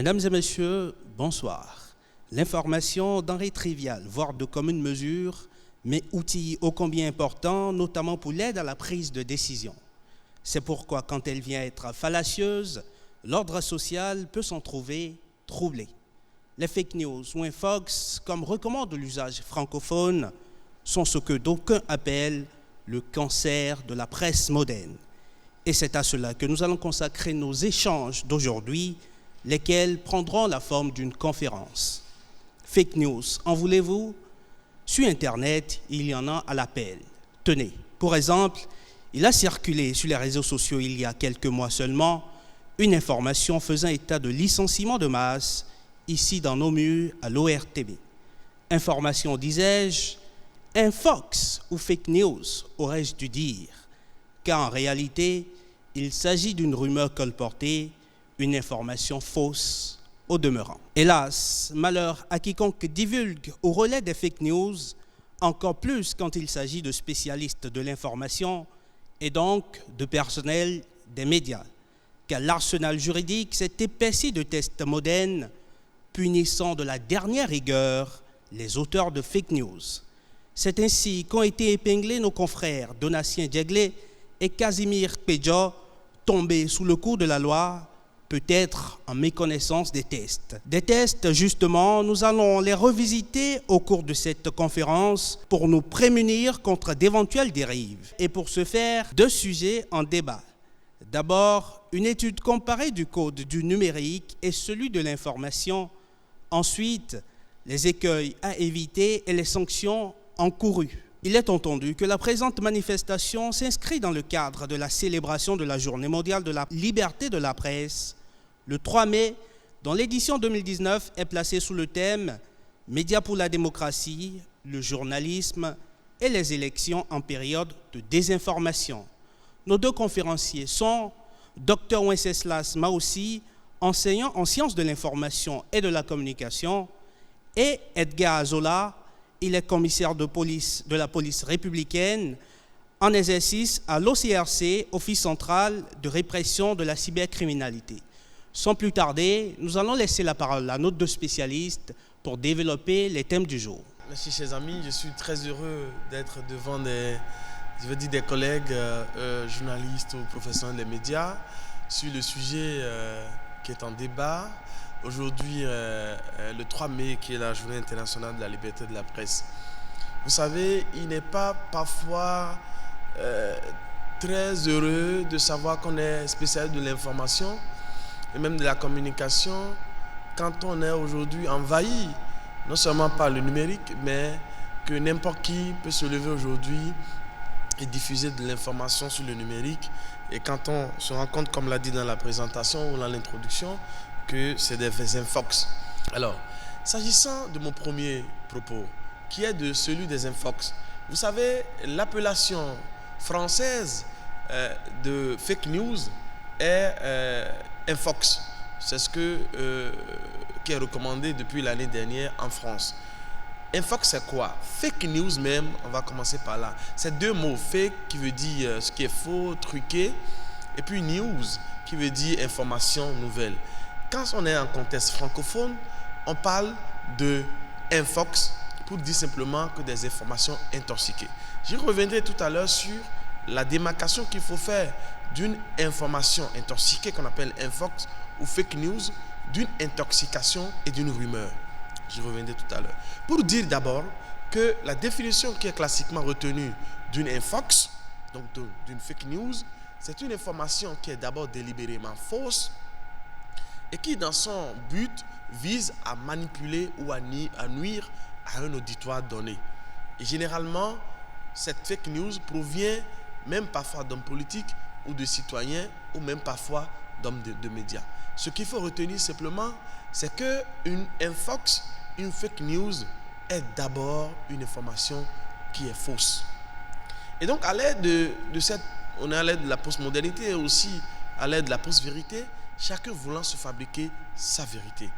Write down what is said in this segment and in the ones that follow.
Mesdames et messieurs, bonsoir. L'information, denrée triviale, voire de commune mesure, mais outil ô combien important, notamment pour l'aide à la prise de décision. C'est pourquoi, quand elle vient être fallacieuse, l'ordre social peut s'en trouver troublé. Les fake news ou infox, comme recommande l'usage francophone, sont ce que d'aucuns appellent le cancer de la presse moderne. Et c'est à cela que nous allons consacrer nos échanges d'aujourd'hui, lesquels prendront la forme d'une conférence. Fake news, en voulez-vous? Sur Internet, il y en a à l'appel. Tenez, pour exemple, il a circulé sur les réseaux sociaux il y a quelques mois seulement une information faisant état de licenciement de masse ici dans nos murs à l'ORTB. Information, disais-je, infox ou fake news, aurais-je dû dire, car en réalité, il s'agit d'une rumeur colportée, une information fausse au demeurant. Hélas, malheur à quiconque divulgue au relais des fake news, encore plus quand il s'agit de spécialistes de l'information et donc de personnel des médias, car l'arsenal juridique s'est épaissi de tests modernes punissant de la dernière rigueur les auteurs de fake news. C'est ainsi qu'ont été épinglés nos confrères Donatien Dieglé et Casimir Pédia, tombés sous le coup de la loi, peut-être en méconnaissance des tests. Des tests, justement, nous allons les revisiter au cours de cette conférence pour nous prémunir contre d'éventuelles dérives. Et pour ce faire, deux sujets en débat. D'abord, une étude comparée du code du numérique et celui de l'information. Ensuite, les écueils à éviter et les sanctions encourues. Il est entendu que la présente manifestation s'inscrit dans le cadre de la célébration de la Journée mondiale de la liberté de la presse, le 3 mai, dont l'édition 2019 est placée sous le thème « Médias pour la démocratie, le journalisme et les élections en période de désinformation ». Nos deux conférenciers sont Dr Wenceslas Maussi, enseignant en sciences de l'information et de la communication, et Edgar Azola, il est commissaire de police de la police républicaine en exercice à l'OCRC, Office central de répression de la cybercriminalité. Sans plus tarder, nous allons laisser la parole à nos deux spécialistes pour développer les thèmes du jour. Merci chers amis, je suis très heureux d'être devant des collègues journalistes ou professionnels des médias sur le sujet qui est en débat. Aujourd'hui, le 3 mai, qui est la Journée internationale de la liberté de la presse. Vous savez, il n'est pas parfois très heureux de savoir qu'on est spécialiste de l'information et même de la communication quand on est aujourd'hui envahi, non seulement par le numérique, mais que n'importe qui peut se lever aujourd'hui et diffuser de l'information sur le numérique. Et quand on se rend compte, comme l'a dit dans la présentation ou dans l'introduction, que c'est des infox. Alors, s'agissant de mon premier propos, qui est de celui des infox, vous savez, l'appellation française de fake news est infox. C'est ce qui est recommandé depuis l'année dernière en France. Infox, c'est quoi? Fake news même, on va commencer par là. C'est deux mots, fake qui veut dire ce qui est faux, truqué, et puis news qui veut dire information, nouvelle. Quand on est en contexte francophone, on parle de infox pour dire simplement que des informations intoxiquées. J'y reviendrai tout à l'heure sur la démarcation qu'il faut faire d'une information intoxiquée qu'on appelle infox ou fake news, d'une intoxication et d'une rumeur. J'y reviendrai tout à l'heure. Pour dire d'abord que la définition qui est classiquement retenue d'une infox, donc d'une fake news, c'est une information qui est d'abord délibérément fausse, et qui, dans son but, vise à manipuler ou à nuire à un auditoire donné. Et généralement, cette fake news provient même parfois d'hommes politiques ou de citoyens, ou même parfois d'hommes de médias. Ce qu'il faut retenir simplement, c'est qu'une infox, une fake news, est d'abord une information qui est fausse. Et donc, à l'aide on est à l'aide de la postmodernité et aussi à l'aide de la post-vérité, chacun voulant se fabriquer sa vérité.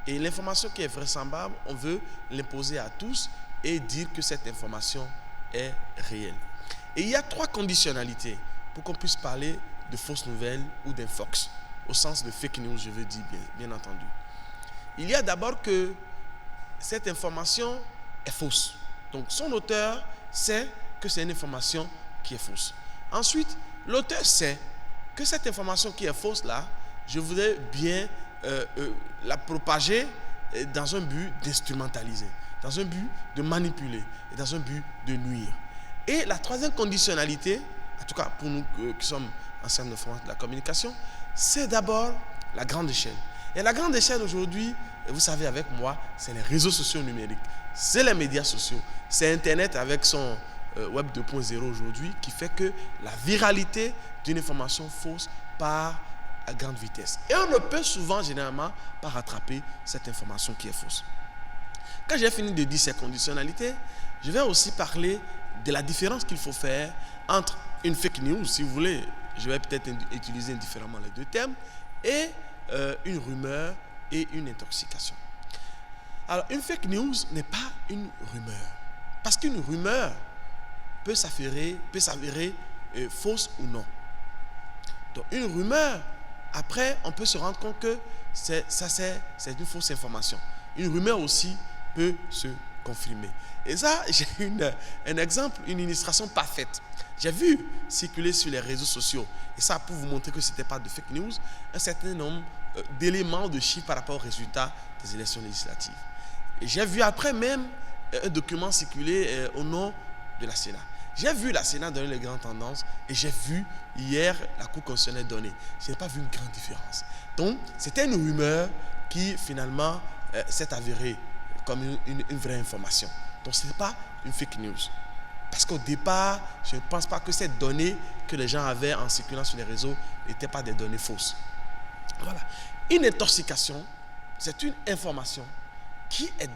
Et l'information qui est vraisemblable, on veut l'imposer à tous et dire que cette information est réelle. Et il y a trois conditionnalités pour qu'on puisse parler de fausses nouvelles ou d'infox, au sens de fake news, je veux dire bien entendu. il y a d'abord que cette information est fausse. Donc son auteur sait que c'est une information qui est fausse. Ensuite, l'auteur sait que cette information qui est fausse là, je voudrais bien la propager dans un but d'instrumentaliser, dans un but de manipuler et dans un but de nuire. Et la troisième conditionnalité, en tout cas pour nous qui sommes enseignants de la communication, c'est d'abord la grande échelle. Et la grande échelle aujourd'hui, vous savez avec moi, c'est les réseaux sociaux numériques, c'est les médias sociaux, c'est Internet avec son Web 2.0 aujourd'hui qui fait que la viralité d'une information fausse part à grande vitesse. Et on ne peut souvent, généralement, pas rattraper cette information qui est fausse. Quand j'ai fini de dire ces conditionnalités, je vais aussi parler de la différence qu'il faut faire entre une fake news, si vous voulez, je vais peut-être utiliser différemment les deux termes, et une rumeur et une intoxication. Alors, une fake news n'est pas une rumeur. Parce qu'une rumeur peut s'avérer fausse ou non. Donc, une rumeur, après, on peut se rendre compte que c'est une fausse information. Une rumeur aussi peut se confirmer. Et ça, j'ai un exemple, une illustration parfaite. J'ai vu circuler sur les réseaux sociaux, et ça pour vous montrer que ce n'était pas de fake news, un certain nombre d'éléments de chiffres par rapport aux résultats des élections législatives. Et j'ai vu après même un document circuler au nom de la Sénat. J'ai vu la Sénat donner les grandes tendances et j'ai vu hier la Cour constitutionnelle donner. Je n'ai pas vu une grande différence. Donc, c'était une rumeur qui finalement s'est avérée comme une vraie information. Donc, ce n'est pas une fake news. Parce qu'au départ, je ne pense pas que ces données que les gens avaient en circulant sur les réseaux n'étaient pas des données fausses. Voilà. Une intoxication, c'est une information qui est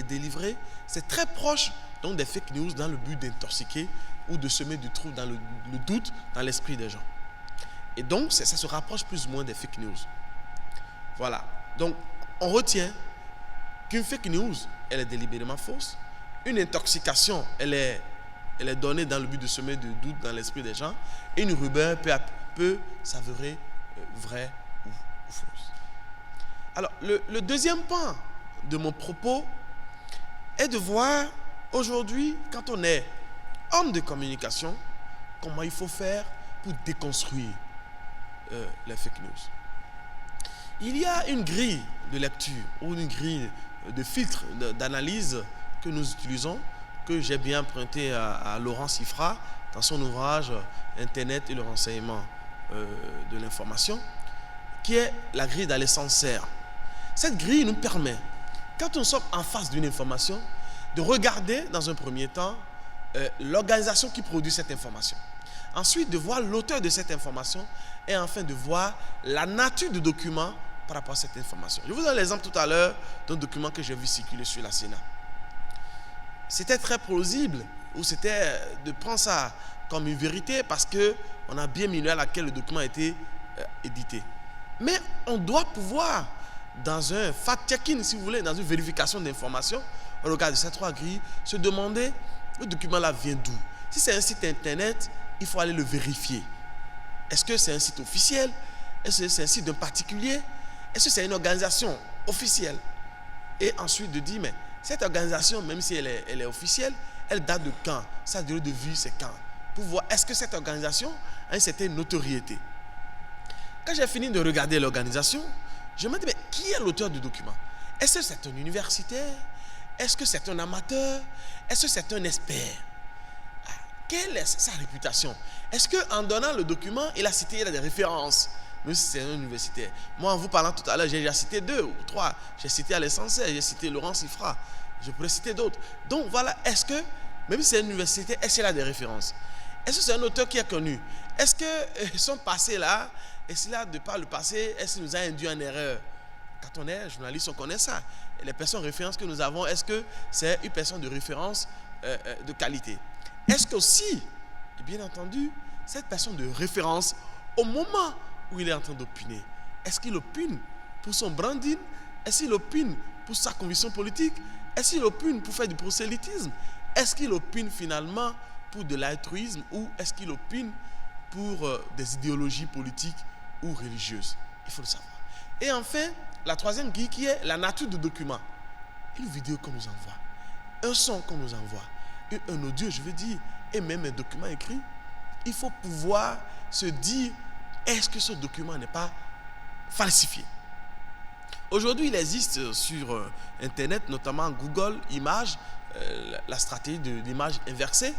délivrée. C'est très proche donc des fake news dans le but d'intoxiquer ou de semer du trouble, dans le doute dans l'esprit des gens. Et donc, ça se rapproche plus ou moins des fake news. Voilà. Donc, on retient qu'une fake news, elle est délibérément fausse. Une intoxication, elle est donnée dans le but de semer du doute dans l'esprit des gens. Et une rumeur peut s'avérer vraie ou fausse. Alors, le deuxième point de mon propos est de voir aujourd'hui, quand on est homme de communication, comment il faut faire pour déconstruire les fake news. Il y a une grille de lecture ou une grille de filtre d'analyse que nous utilisons, que j'ai bien emprunté à Laurent Siffra dans son ouvrage Internet et le renseignement de l'information, qui est la grille d'Alexandre Serre. Cette grille nous permet, quand nous sommes en face d'une information, de regarder dans un premier temps l'organisation qui produit cette information. Ensuite, de voir l'auteur de cette information et enfin de voir la nature du document par rapport à cette information. Je vous donne l'exemple tout à l'heure d'un document que j'ai vu circuler sur la Sénat. C'était très plausible, ou c'était de prendre ça comme une vérité parce qu'on a bien mis l'heure à laquelle le document a été édité. Mais on doit pouvoir, dans un fact-checking, si vous voulez, dans une vérification d'informations, au regard de ces trois grilles, se demander le document-là vient d'où. Si c'est un site internet, il faut aller le vérifier. Est-ce que c'est un site officiel? Est-ce que c'est un site d'un particulier? Est-ce que c'est une organisation officielle? Et ensuite de dire, mais cette organisation, même si elle est officielle, elle date de quand? Sa durée de vie, c'est quand? Pour voir, est-ce que cette organisation a une certaine notoriété? Quand j'ai fini de regarder l'organisation, je me dis, mais qui est l'auteur du document? Est-ce que c'est un universitaire? Est-ce que c'est un amateur? Est-ce que c'est un expert? Quelle est sa réputation? Est-ce qu'en donnant le document, il a cité des références? Même si c'est un universitaire. Moi, en vous parlant tout à l'heure, j'ai déjà cité 2 ou 3. J'ai cité Alexandre Serre, j'ai cité Laurent Siffra. Je pourrais citer d'autres. Donc voilà, est-ce que, même si c'est un universitaire, est-ce qu'il a des références? Est-ce que c'est un auteur qui est connu? Est-ce que son passé là, est-ce qu'il a de par le passé, est-ce qu'il nous a induit en erreur? Quand on est journaliste, on connaît ça. Et les personnes de référence que nous avons, est-ce que c'est une personne de référence de qualité? Est-ce qu'aussi, et bien entendu, cette personne de référence, au moment où il est en train d'opiner, est-ce qu'il opine pour son branding? Est-ce qu'il opine pour sa conviction politique? Est-ce qu'il opine pour faire du prosélytisme? Est-ce qu'il opine finalement pour de l'altruisme ou est-ce qu'il opine pour des idéologies politiques ou religieuses? Il faut le savoir. Et enfin, la troisième grille qui est la nature du document. Une vidéo qu'on nous envoie, un son qu'on nous envoie, un audio, je veux dire, et même un document écrit. Il faut pouvoir se dire, est-ce que ce document n'est pas falsifié? Aujourd'hui, il existe sur Internet, notamment Google Images, la stratégie de l'image inversée,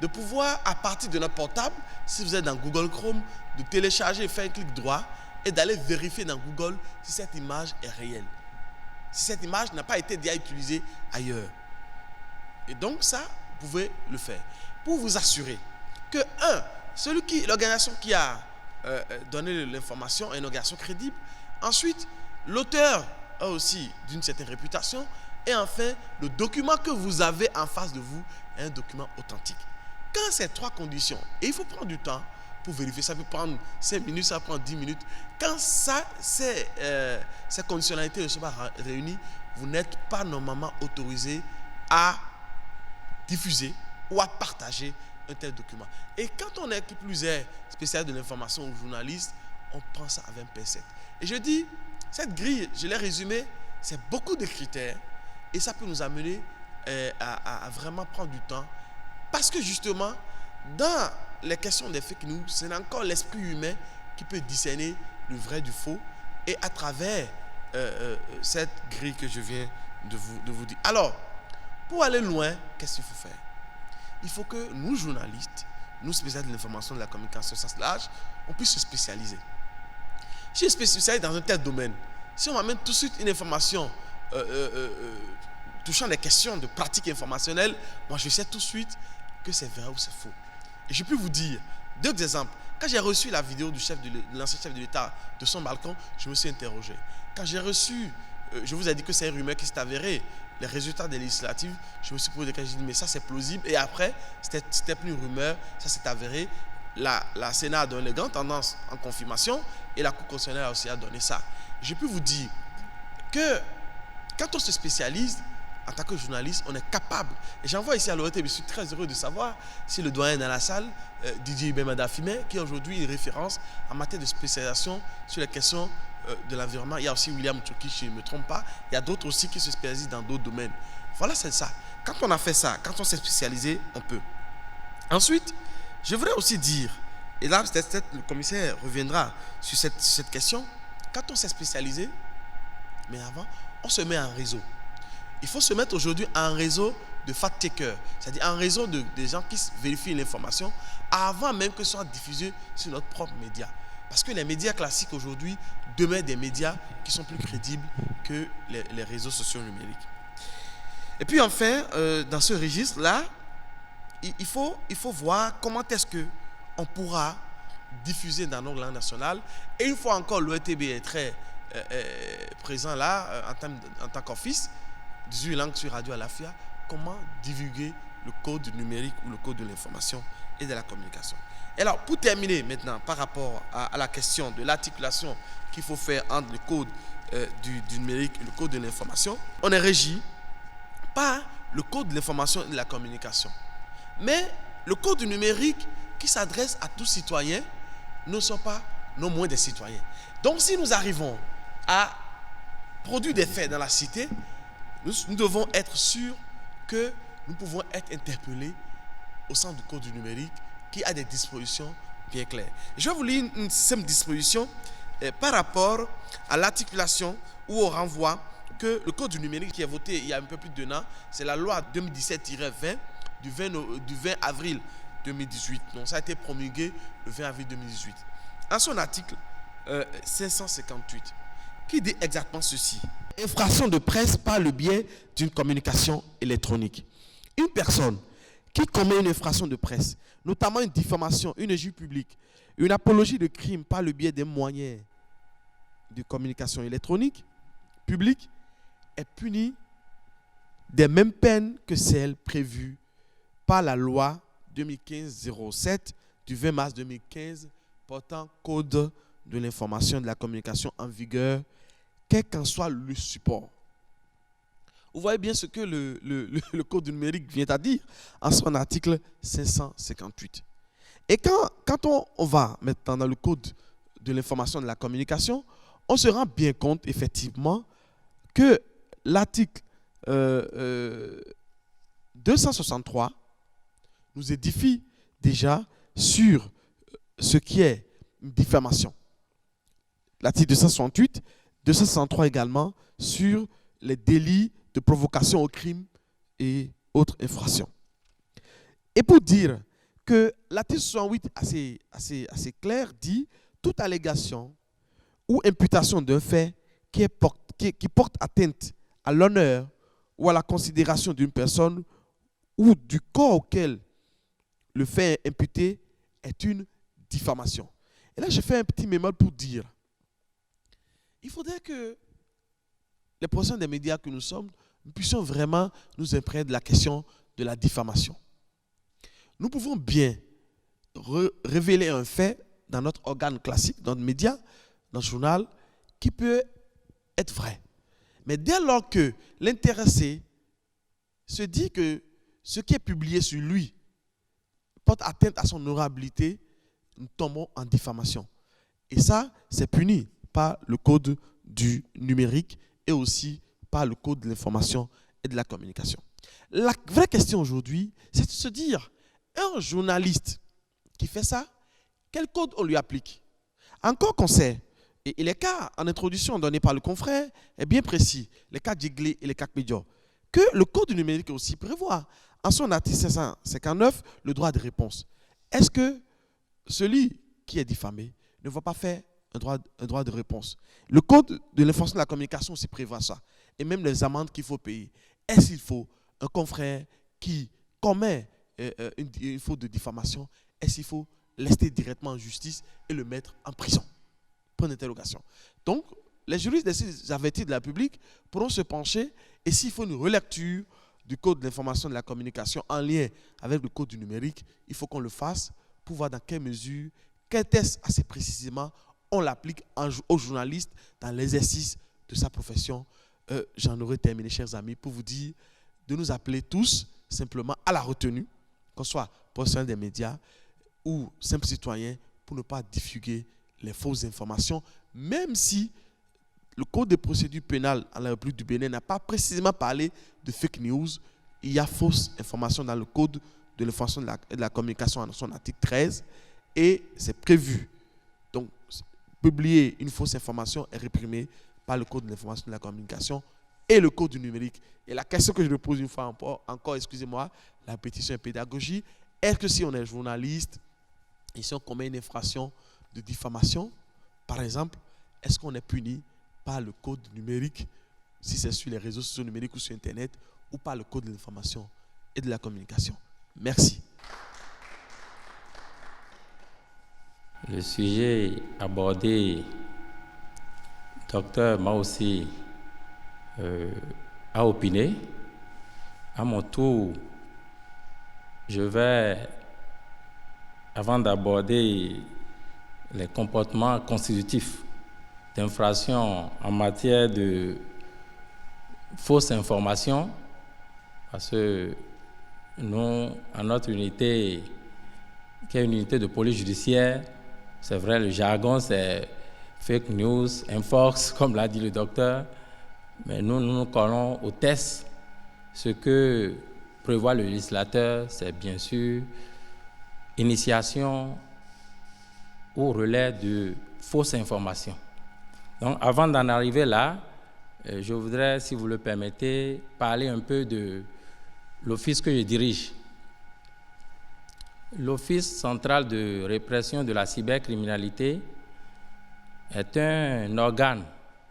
de pouvoir, à partir de notre portable, si vous êtes dans Google Chrome, de télécharger et faire un clic droit et d'aller vérifier dans Google si cette image est réelle. Si cette image n'a pas été déjà utilisée ailleurs. Et donc ça, vous pouvez le faire. Pour vous assurer que, l'organisation qui a donné l'information est une organisation crédible. Ensuite, l'auteur a aussi d'une certaine réputation. Et enfin, le document que vous avez en face de vous est un document authentique. Quand ces trois conditions, et il faut prendre du temps pour vérifier, ça peut prendre 5 minutes, ça peut prendre 10 minutes. Quand ces conditionnalités ne sont pas réunies, vous n'êtes pas normalement autorisé à diffuser ou à partager un tel document. Et quand on est qui plus est spécialiste de l'information ou journaliste, on prend ça avec un pincette. Et je dis, cette grille, je l'ai résumée, c'est beaucoup de critères et ça peut nous amener à vraiment prendre du temps. Parce que justement, dans les questions des fake news, c'est encore l'esprit humain qui peut discerner le vrai du faux. Et à travers cette grille que je viens de vous dire. Alors, pour aller loin, qu'est-ce qu'il faut faire? Il faut que nous, journalistes, nous spécialistes de l'information, de la communication au sens large, on puisse se spécialiser. Si je suis spécialisé dans un tel domaine, si on m'amène tout de suite une information touchant des questions de pratique informationnelle, moi je sais tout de suite que c'est vrai ou c'est faux. Et je peux vous dire 2 exemples. Quand j'ai reçu la vidéo de l'ancien chef de l'État de son balcon, je me suis interrogé. Quand j'ai reçu, je vous ai dit que c'est une rumeur qui s'est avérée, les résultats des législatives, je me suis posé des questions, j'ai dit mais ça c'est plausible. Et après, c'était plus une rumeur, ça s'est avéré. La Sénat a donné les grandes tendances en confirmation et la Cour constitutionnelle aussi a donné ça. Je peux vous dire que quand on se spécialise, en tant que journaliste, on est capable. Et j'en vois ici à l'ORTB, je suis très heureux de savoir si le doyen est dans la salle, Didier Ibemada Fimé, qui est aujourd'hui une référence en matière de spécialisation sur les questions de l'environnement. Il y a aussi William Tchoki, si je ne me trompe pas. Il y a d'autres aussi qui se spécialisent dans d'autres domaines. Voilà, c'est ça. Quand on a fait ça, quand on s'est spécialisé, on peut. Ensuite, je voudrais aussi dire, et là, peut-être le commissaire reviendra sur cette question, quand on s'est spécialisé, mais avant, on se met en réseau. Il faut se mettre aujourd'hui en réseau de fact-checkers, c'est-à-dire en réseau des gens qui vérifient l'information avant même que ce soit diffusé sur notre propre média. Parce que les médias classiques aujourd'hui demeurent des médias qui sont plus crédibles que les réseaux sociaux numériques. Et puis enfin, dans ce registre-là, il faut voir comment est-ce qu'on pourra diffuser dans nos langues nationales. Et une fois encore, l'ORTB est très présent là en tant qu'office, 18 langues sur Radio Alafia, comment divulguer le code numérique ou le code de l'information et de la communication. Et alors, pour terminer maintenant par rapport à la question de l'articulation qu'il faut faire entre le code du numérique et le code de l'information, on est régi par le code de l'information et de la communication. Mais le code du numérique qui s'adresse à tous citoyens ne sont pas non moins des citoyens. Donc, si nous arrivons à produire des faits dans la cité, nous devons être sûrs que nous pouvons être interpellés au sein du code du numérique qui a des dispositions bien claires. Je vais vous lire une simple disposition par rapport à l'articulation ou au renvoi que le code du numérique qui est voté il y a un peu plus d'1 an, c'est la loi 2017-20 du 20 avril 2018. Donc ça a été promulgué le 20 avril 2018. En son article 558, qui dit exactement ceci. Infraction de presse par le biais d'une communication électronique. Une personne qui commet une infraction de presse, notamment une diffamation, une injure publique, une apologie de crime par le biais des moyens de communication électronique publique, est punie des mêmes peines que celles prévues par la loi 2015-07 du 20 mars 2015 portant code de l'information et de la communication en vigueur, quel qu'en soit le support. Vous voyez bien ce que le code du numérique vient à dire en son article 558. Et quand on va maintenant dans le code de l'information et de la communication, on se rend bien compte, effectivement, que l'article 263 nous édifie déjà sur ce qui est une diffamation. L'article 268, 263 également sur les délits de provocation au crime et autres infractions. Et pour dire que l'article 68, assez clair, dit « Toute allégation ou imputation d'un fait qui porte atteinte à l'honneur ou à la considération d'une personne ou du corps auquel le fait est imputé est une diffamation. » Et là, je fais un petit mémol pour dire, il faudrait que les professionnels des médias que nous sommes, nous puissions vraiment nous imprégner de la question de la diffamation. Nous pouvons bien révéler un fait dans notre organe classique, dans notre média, dans le journal, qui peut être vrai. Mais dès lors que l'intéressé se dit que ce qui est publié sur lui porte atteinte à son honorabilité, nous tombons en diffamation. Et ça, c'est puni par le code du numérique et aussi par le code de l'information et de la communication. La vraie question aujourd'hui, c'est de se dire, un journaliste qui fait ça, quel code on lui applique? Encore qu'on sait, et les cas en introduction donnés par le confrère est bien précis, les cas Jiggly et les cas Kpidjo, que le code du numérique aussi prévoit en son article 559 le droit de réponse. Est-ce que celui qui est diffamé ne va pas faire un droit de réponse? Le code de l'information et de la communication aussi prévoit ça. Et même les amendes qu'il faut payer. Est-ce qu'il faut un confrère qui commet une faute de diffamation, est-ce qu'il faut l'arrêter directement en justice et le mettre en prison? Point d'interrogation. Donc, les juristes des avertis de la publique pourront se pencher et s'il faut une relecture du code de l'information et de la communication en lien avec le code du numérique, il faut qu'on le fasse pour voir dans quelle mesure, quel test assez précisément on l'applique aux journalistes dans l'exercice de sa profession. J'en aurais terminé, chers amis, pour vous dire de nous appeler tous simplement à la retenue, qu'on soit professionnel des médias ou simple citoyen, pour ne pas diffuser les fausses informations, même si le code de procédure pénale à la République du Bénin n'a pas précisément parlé de fake news. Il y a fausses informations dans le code de l'information et de la communication en son article 13 et c'est prévu. Donc, publier une fausse information est réprimé par le code de l'information et de la communication et le code du numérique. Et la question que je me pose une fois encore, excusez-moi, la pétition et pédagogie, est-ce que si on est journaliste et si on commet une infraction de diffamation, par exemple, est-ce qu'on est puni par le code numérique, si c'est sur les réseaux sociaux numériques ou sur Internet, ou par le code de l'information et de la communication? Merci. Le sujet abordé, docteur m'a aussi a opiné. À mon tour, je vais, avant d'aborder les comportements constitutifs d'infraction en matière de fausses informations, parce que nous, à notre unité, qui est une unité de police judiciaire, c'est vrai, le jargon, c'est fake news, infox, comme l'a dit le docteur, mais nous nous collons au test. Ce que prévoit le législateur, c'est bien sûr initiation au relais de fausses informations. Donc, avant d'en arriver là, je voudrais, si vous le permettez, parler un peu de l'office que je dirige. L'Office central de répression de la cybercriminalité est un organe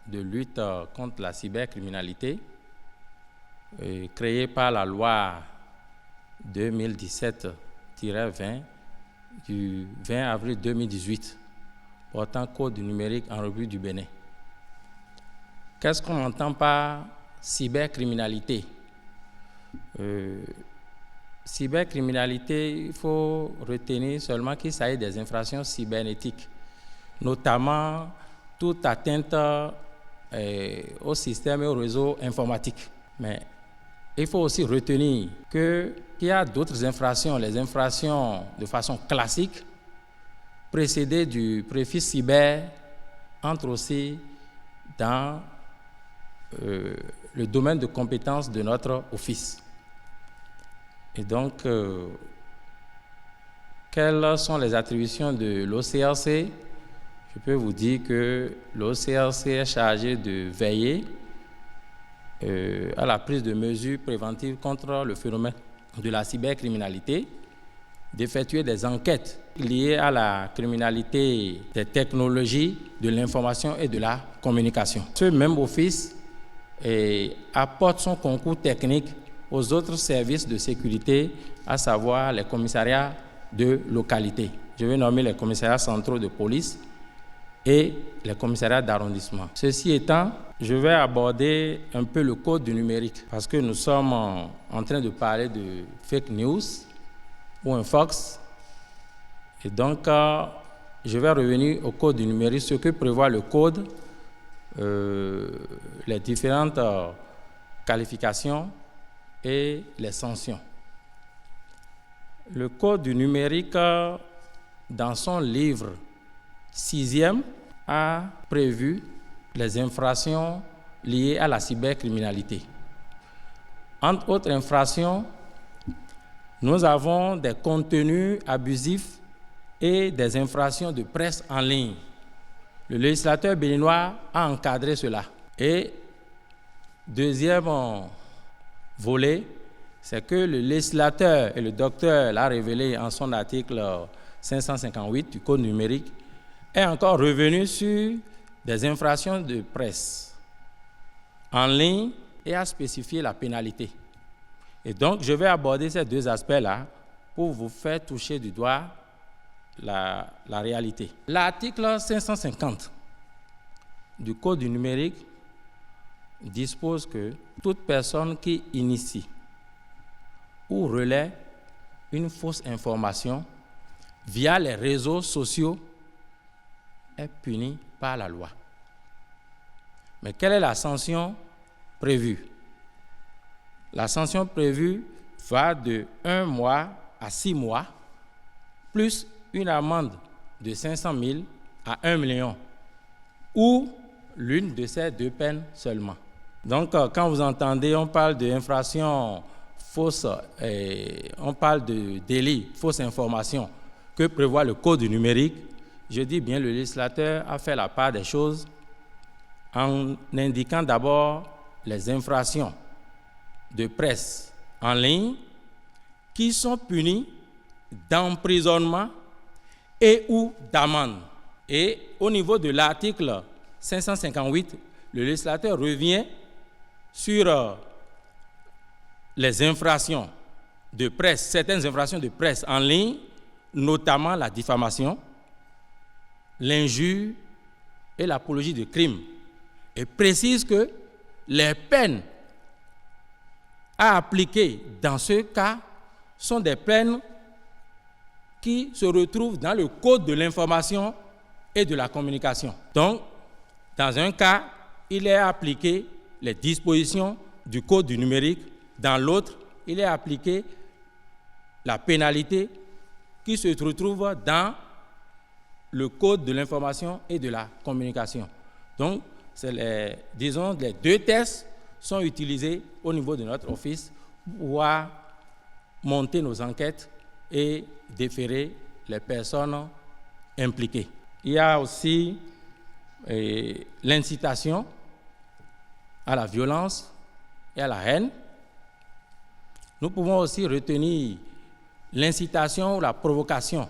de lutte contre la cybercriminalité créé par la loi 2017-20 du 20 avril 2018 portant code numérique en République du Bénin. Qu'est-ce qu'on entend par cybercriminalité? Cybercriminalité, il faut retenir seulement qu'il s'agit des infractions cybernétiques, notamment toute atteinte au système et au réseau informatique. Mais il faut aussi retenir qu'il y a d'autres infractions, les infractions de façon classique, précédées du préfixe cyber, entrent aussi dans le domaine de compétences de notre office. Et donc, quelles sont les attributions de l'OCRC? Je peux vous dire que l'OCRC est chargé de veiller à la prise de mesures préventives contre le phénomène de la cybercriminalité, d'effectuer des enquêtes liées à la criminalité des technologies, de l'information et de la communication. Ce même office apporte son concours technique aux autres services de sécurité, à savoir les commissariats de localité. Je vais nommer les commissariats centraux de police et les commissariats d'arrondissement. Ceci étant, je vais aborder un peu le code du numérique parce que nous sommes en train de parler de fake news ou un fox. Et donc, je vais revenir au code du numérique, ce que prévoit le code, les différentes qualifications et les sanctions. Le code du numérique, dans son livre 6e, a prévu les infractions liées à la cybercriminalité. Entre autres infractions, nous avons des contenus abusifs et des infractions de presse en ligne. Le législateur béninois a encadré cela. Et deuxième volet, c'est que le législateur et le docteur l'a révélé en son article 558 du Code numérique, est encore revenu sur des infractions de presse en ligne et a spécifié la pénalité. Et donc, je vais aborder ces deux aspects-là pour vous faire toucher du doigt la réalité. L'article 550 du Code du numérique dispose que toute personne qui initie ou relaie une fausse information via les réseaux sociaux est punie par la loi. Mais quelle est la sanction prévue? La sanction prévue va de 1 mois à 6 mois, plus une amende de 500 000 à 1 million, ou l'une de ces deux peines seulement. Donc, quand vous entendez, on parle d'infraction fausse, on parle de délit, fausse information, que prévoit le Code du numérique, je dis bien, le législateur a fait la part des choses en indiquant d'abord les infractions de presse en ligne qui sont punies d'emprisonnement et ou d'amende. Et au niveau de l'article 558, le législateur revient sur les infractions de presse, certaines infractions de presse en ligne, notamment la diffamation, l'injure et l'apologie de crime, et précise que les peines à appliquer dans ce cas sont des peines qui se retrouvent dans le Code de l'information et de la communication. Donc, dans un cas, il est appliqué les dispositions du Code du numérique. Dans l'autre, il est appliqué la pénalité qui se retrouve dans le Code de l'information et de la communication. Donc, les deux textes sont utilisés au niveau de notre office pour monter nos enquêtes et déférer les personnes impliquées. Il y a aussi l'incitation à la violence et à la haine. Nous pouvons aussi retenir l'incitation ou la provocation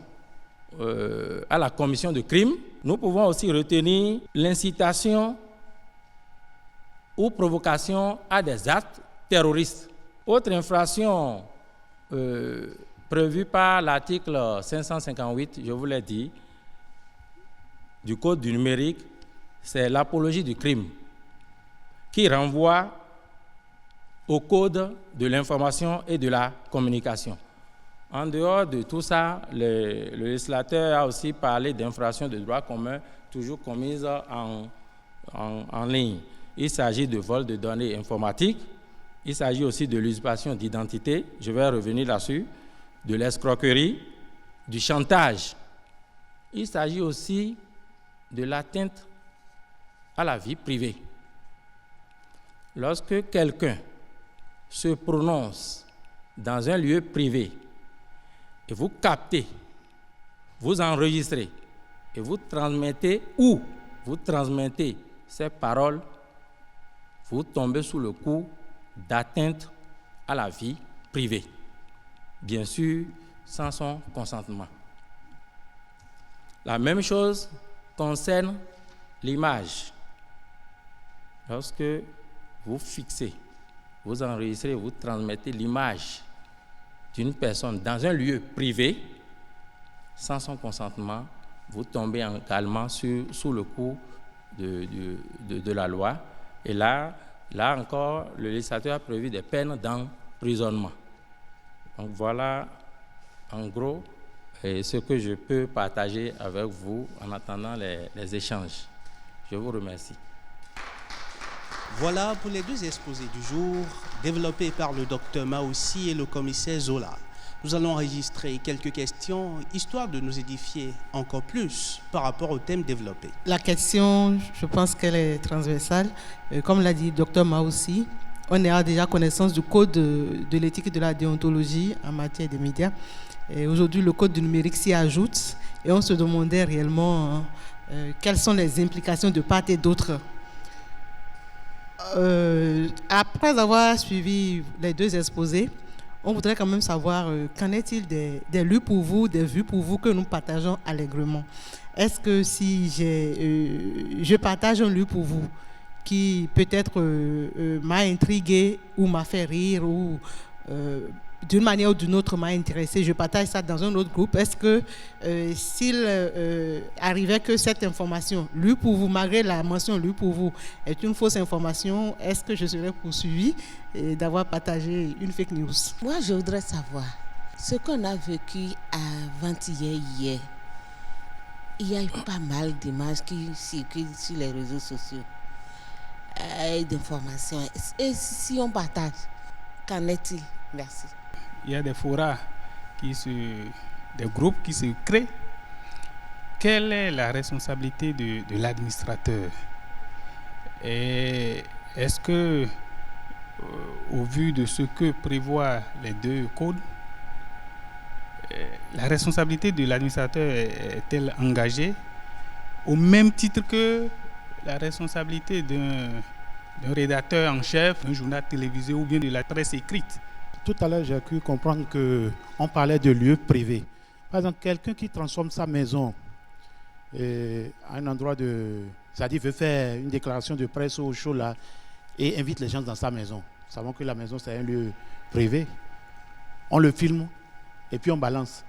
à la commission de crimes. Nous pouvons aussi retenir l'incitation ou provocation à des actes terroristes. Autre infraction prévue par l'article 558, je vous l'ai dit, du Code du numérique, c'est l'apologie du crime, qui renvoie au Code de l'information et de la communication. En dehors de tout ça, le législateur a aussi parlé d'infractions de droit commun, toujours commises en ligne. Il s'agit de vol de données informatiques, il s'agit aussi de l'usurpation d'identité, je vais revenir là-dessus, de l'escroquerie, du chantage. Il s'agit aussi de l'atteinte à la vie privée. Lorsque quelqu'un se prononce dans un lieu privé et vous captez, vous enregistrez et vous transmettez ces paroles, vous tombez sous le coup d'atteinte à la vie privée, bien sûr sans son consentement. La même chose concerne l'image. Lorsque vous fixez, vous enregistrez, vous transmettez l'image d'une personne dans un lieu privé, sans son consentement, vous tombez également sous le coup de la loi. Et là encore, le législateur a prévu des peines d'emprisonnement. Donc voilà, en gros, ce que je peux partager avec vous en attendant les échanges. Je vous remercie. Voilà pour les deux exposés du jour, développés par le docteur Maoussi et le commissaire Zola. Nous allons enregistrer quelques questions, histoire de nous édifier encore plus par rapport au thème développé. La question, je pense qu'elle est transversale. Comme l'a dit le docteur Maoussi, on a déjà connaissance du code de l'éthique et de la déontologie en matière des médias. Et aujourd'hui, le code du numérique s'y ajoute et on se demandait réellement quelles sont les implications de part et d'autre. Après avoir suivi les deux exposés, on voudrait quand même savoir qu'en est-il des lus pour vous, des vues pour vous que nous partageons allègrement. Est-ce que si je partage un lu pour vous qui peut-être m'a intrigué ou m'a fait rire ou d'une manière ou d'une autre m'a intéressé, je partage ça dans un autre groupe. Est-ce que s'il arrivait que cette information, lue pour vous, malgré la mention lue pour vous, est une fausse information, est-ce que je serais poursuivi d'avoir partagé une fake news? Moi, je voudrais savoir ce qu'on a vécu avant-hier, il y a eu pas mal d'images qui circulent sur les réseaux sociaux, d'informations. Et si on partage, qu'en est-il? Merci. Il y a des forats, des groupes qui se créent. Quelle est la responsabilité de l'administrateur? Et est-ce que, au vu de ce que prévoient les deux codes, la responsabilité de l'administrateur est-elle engagée au même titre que la responsabilité d'un rédacteur en chef, d'un journal télévisé ou bien de la presse écrite? Tout à l'heure, j'ai cru comprendre qu'on parlait de lieux privés. Par exemple, quelqu'un qui transforme sa maison à un endroit c'est-à-dire veut faire une déclaration de presse au show là et invite les gens dans sa maison. Nous savons que la maison, c'est un lieu privé. On le filme et puis on balance.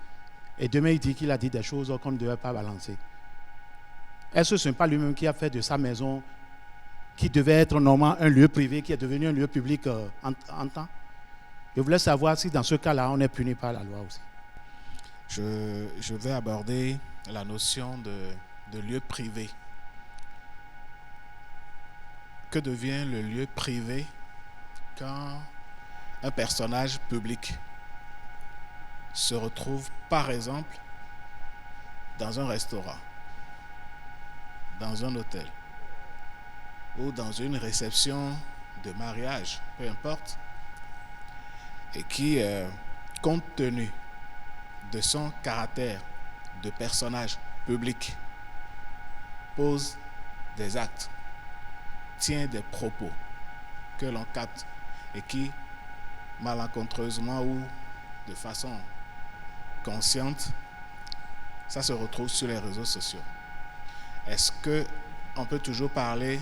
Et demain, il dit qu'il a dit des choses qu'on ne devait pas balancer. Est-ce que ce n'est pas lui-même qui a fait de sa maison, qui devait être normalement un lieu privé, qui est devenu un lieu public en temps? Je voulais savoir si dans ce cas-là, on est puni par la loi aussi. Je vais aborder la notion de lieu privé. Que devient le lieu privé quand un personnage public se retrouve, par exemple, dans un restaurant, dans un hôtel ou dans une réception de mariage, peu importe, et qui, compte tenu de son caractère de personnage public, pose des actes, tient des propos que l'on capte et qui, malencontreusement ou de façon consciente, ça se retrouve sur les réseaux sociaux. Est-ce qu'on peut toujours parler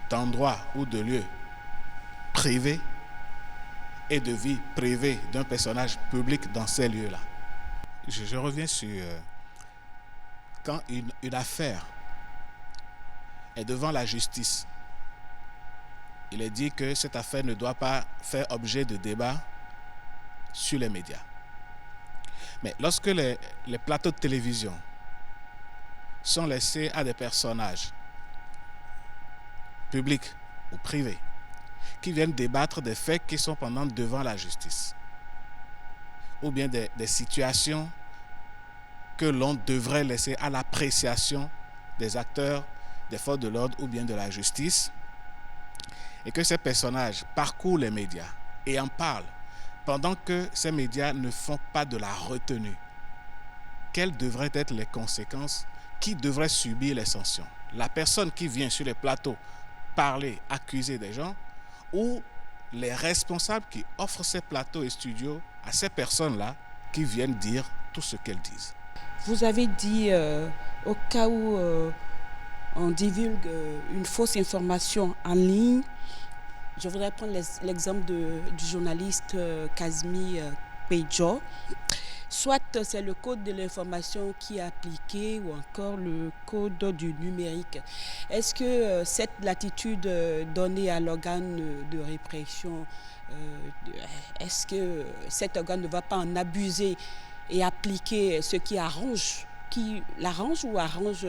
d'endroits ou de lieux privés et de vie privée d'un personnage public dans ces lieux-là? Je reviens sur quand une affaire est devant la justice, il est dit que cette affaire ne doit pas faire objet de débat sur les médias. Mais lorsque les plateaux de télévision sont laissés à des personnages publics ou privés qui viennent débattre des faits qui sont pendant devant la justice, ou bien des situations que l'on devrait laisser à l'appréciation des acteurs des forces de l'ordre ou bien de la justice, et que ces personnages parcourent les médias et en parlent, pendant que ces médias ne font pas de la retenue, quelles devraient être les conséquences? Qui devrait subir les sanctions? La personne qui vient sur les plateaux parler, accuser des gens, ou les responsables qui offrent ces plateaux et studios à ces personnes-là qui viennent dire tout ce qu'elles disent? Vous avez dit au cas où on divulgue une fausse information en ligne. Je voudrais prendre l'exemple du journaliste Kazmi Pedjo. Soit c'est le code de l'information qui est appliqué ou encore le code du numérique. Est-ce que cette latitude donnée à l'organe de répression, est-ce que cet organe ne va pas en abuser et appliquer ce qui l'arrange ou arrange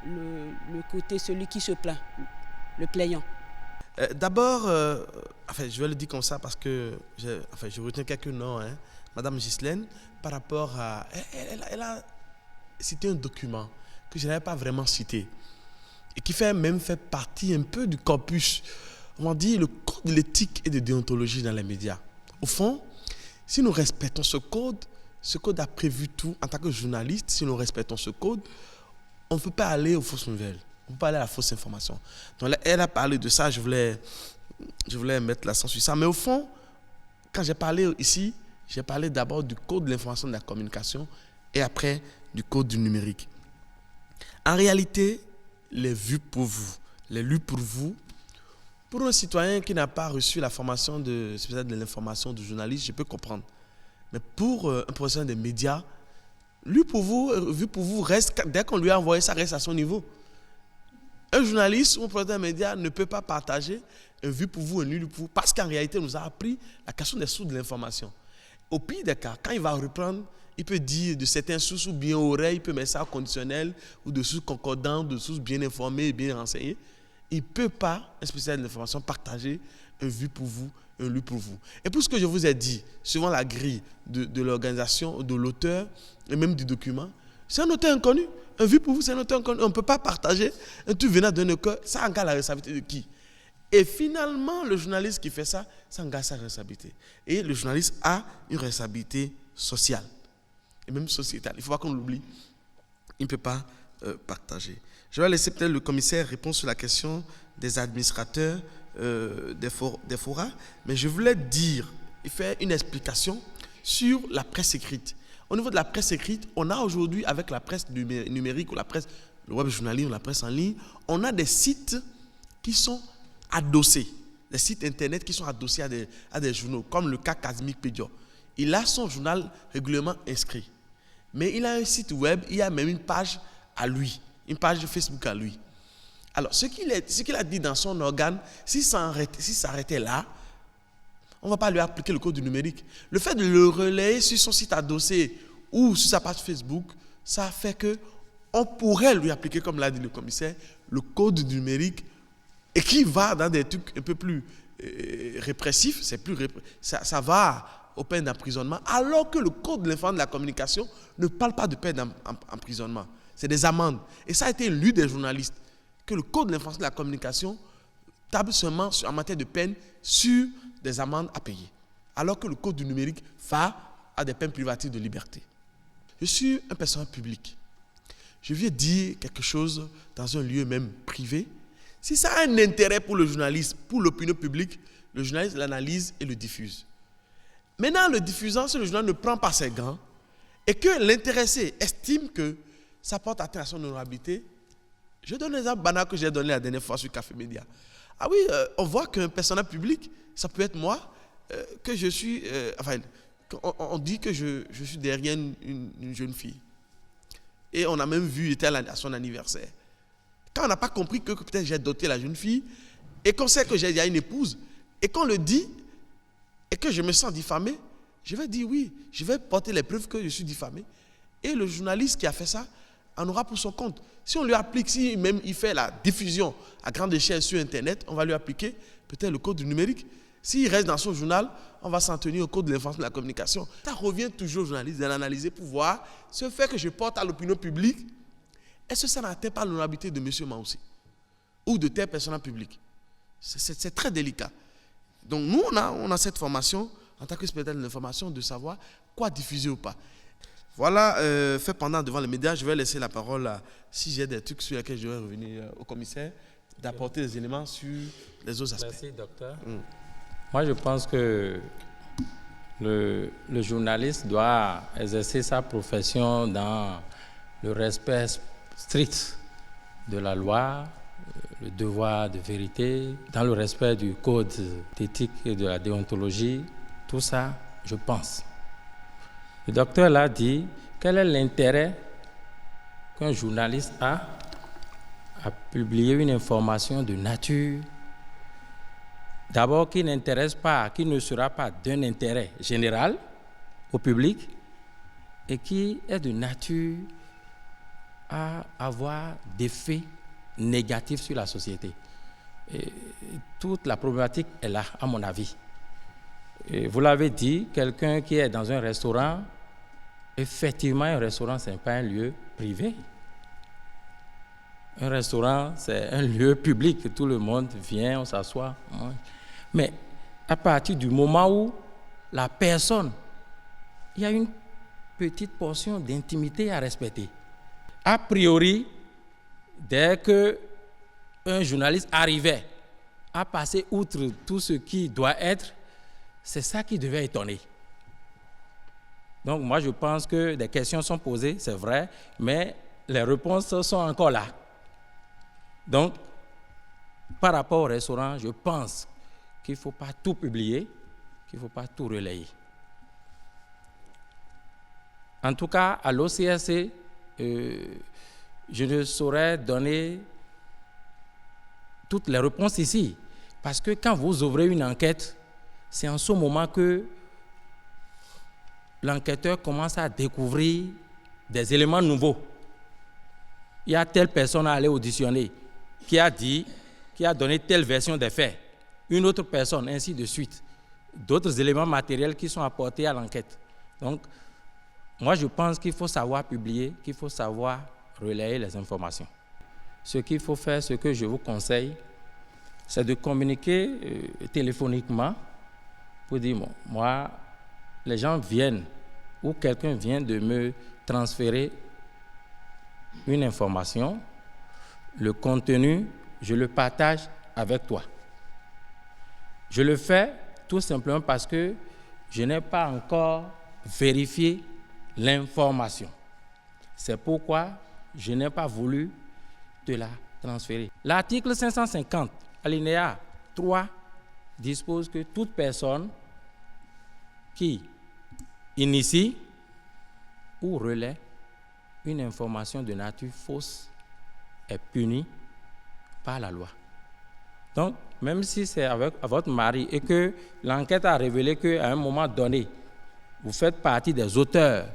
le côté, celui qui se plaint, le plaignant? D'abord, je vais le dire comme ça parce que je retiens quelques noms. Madame Ghislaine, par rapport à... Elle a cité un document que je n'avais pas vraiment cité et qui fait partie un peu du corpus, on va dire, le code de l'éthique et de déontologie dans les médias. Au fond, si nous respectons ce code a prévu tout. En tant que journaliste, si nous respectons ce code, on ne peut pas aller aux fausses nouvelles. On ne peut pas aller à la fausse information. Donc, elle a parlé de ça, je voulais mettre l'accent sur ça. Mais au fond, quand j'ai parlé ici, j'ai parlé d'abord du code de l'information et de la communication et après du code du numérique. En réalité, les vues pour vous, les lus pour vous, pour un citoyen qui n'a pas reçu la formation de l'information du journaliste, je peux comprendre. Mais pour un professionnel des médias, lu pour vous, vu pour vous, reste, dès qu'on lui a envoyé, ça reste à son niveau. Un journaliste ou un professionnel des médias ne peut pas partager un vu pour vous, un lu pour vous, parce qu'en réalité, on nous a appris la question des sources de l'information. Au pire des cas, quand il va reprendre, il peut dire de certaines sources ou bien oreilles, il peut mettre ça au conditionnel, ou de sources concordantes, de sources bien informées et bien renseignées. Il ne peut pas, un spécialiste de l'information, partager un vu pour vous, un lu pour vous. Et pour ce que je vous ai dit, suivant la grille de l'organisation, de l'auteur et même du document, c'est un auteur inconnu. Un vu pour vous, c'est un auteur inconnu. On ne peut pas partager un truc venant d'un auteur. Ça engage la responsabilité de qui? Et finalement, le journaliste qui fait ça, ça engage sa responsabilité. Et le journaliste a une responsabilité sociale et même sociétale. Il ne faut pas qu'on l'oublie. Il ne peut pas partager. Je vais laisser peut-être le commissaire répondre sur la question des administrateurs des forats, mais je voulais dire et faire une explication sur la presse écrite. Au niveau de la presse écrite, on a aujourd'hui, avec la presse numérique ou la presse, le web journalisme ou la presse en ligne, on a des sites qui sont adossés, des sites internet qui sont adossés à des journaux, comme le cas Kazmi Pedjo. Il a son journal régulièrement inscrit, mais il a un site web, il a même une page à lui, une page Facebook à lui. Alors, ce qu'il a dit dans son organe, si ça s'arrêtait là, on ne va pas lui appliquer le code du numérique. Le fait de le relayer sur son site adossé ou sur sa page Facebook, ça fait qu'on pourrait lui appliquer, comme l'a dit le commissaire, le code du numérique et qui va dans des trucs un peu plus répressifs, ça va aux peines d'emprisonnement, alors que le code de l'information de la communication ne parle pas de peine d'emprisonnement. C'est des amendes. Et ça a été lu des journalistes, que le code de l'information de la communication table seulement en matière de peine sur des amendes à payer, alors que le code du numérique va à des peines privatives de liberté. Je suis un personnage public. Je viens dire quelque chose dans un lieu même privé. Si ça a un intérêt pour le journaliste, pour l'opinion publique, le journaliste l'analyse et le diffuse. Maintenant, le diffusant, si le journal ne prend pas ses gants et que l'intéressé estime que ça porte atteinte à son honorabilité, je donne un exemple banal que j'ai donné la dernière fois sur Café Média. Ah oui, on voit qu'un personnage public, ça peut être moi, que je suis... on dit que je suis derrière une jeune fille. Et on a même vu, il était à son anniversaire. Quand on n'a pas compris que peut-être j'ai doté la jeune fille, et qu'on sait que j'ai déjà une épouse, et qu'on le dit, et que je me sens diffamé, je vais dire oui, je vais porter les preuves que je suis diffamé. Et le journaliste qui a fait ça en aura pour son compte. Si on lui applique, si même il fait la diffusion à grande échelle sur Internet, on va lui appliquer peut-être le code du numérique. S'il reste dans son journal, on va s'en tenir au code de l'information de la communication. Ça revient toujours au journaliste de l'analyser pour voir ce fait que je porte à l'opinion publique. Est-ce que ça n'atteint pas l'honorabilité de M. Maoussi? ou de telle personne publique. C'est très délicat. Donc nous, on a cette formation, en tant que spécialiste de l'information, de savoir quoi diffuser ou pas. Voilà, fait pendant devant les médias, je vais laisser la parole si j'ai des trucs sur lesquels je vais revenir au commissaire, d'apporter des éléments sur les autres aspects. Merci, docteur. Moi, je pense que le journaliste doit exercer sa profession dans le respect strict de la loi, le devoir de vérité, dans le respect du code d'éthique et de la déontologie. Tout ça, je pense. Le docteur l'a dit, quel est l'intérêt qu'un journaliste a à publier une information de nature, d'abord qui n'intéresse pas, qui ne sera pas d'un intérêt général au public et qui est de nature à avoir des faits négatifs sur la société. Et toute la problématique est là, à mon avis. Et vous l'avez dit, quelqu'un qui est dans un restaurant, effectivement, un restaurant, ce n'est pas un lieu privé. Un restaurant, c'est un lieu public. Tout le monde vient, on s'assoit. Mais à partir du moment où la personne, il y a une petite portion d'intimité à respecter. A priori, dès qu'un journaliste arrivait à passer outre tout ce qui doit être, c'est ça qui devait étonner. Donc moi, je pense que des questions sont posées, c'est vrai, mais les réponses sont encore là. Donc, par rapport au restaurant, je pense qu'il ne faut pas tout publier, qu'il ne faut pas tout relayer. En tout cas, à l'OCRC, je ne saurais donner toutes les réponses ici. Parce que quand vous ouvrez une enquête, c'est en ce moment que l'enquêteur commence à découvrir des éléments nouveaux. Il y a telle personne à aller auditionner qui a dit, qui a donné telle version des faits, une autre personne, ainsi de suite. D'autres éléments matériels qui sont apportés à l'enquête. Donc, moi, je pense qu'il faut savoir publier, qu'il faut savoir relayer les informations. Ce qu'il faut faire, ce que je vous conseille, c'est de communiquer téléphoniquement pour dire, bon, moi, les gens viennent ou quelqu'un vient de me transférer une information, le contenu, je le partage avec toi. Je le fais tout simplement parce que je n'ai pas encore vérifié l'information. C'est pourquoi je n'ai pas voulu te la transférer. L'article 550, alinéa 3, dispose que toute personne qui initie ou relaie une information de nature fausse est punie par la loi. Donc, même si c'est avec votre mari et que l'enquête a révélé qu'à un moment donné, vous faites partie des auteurs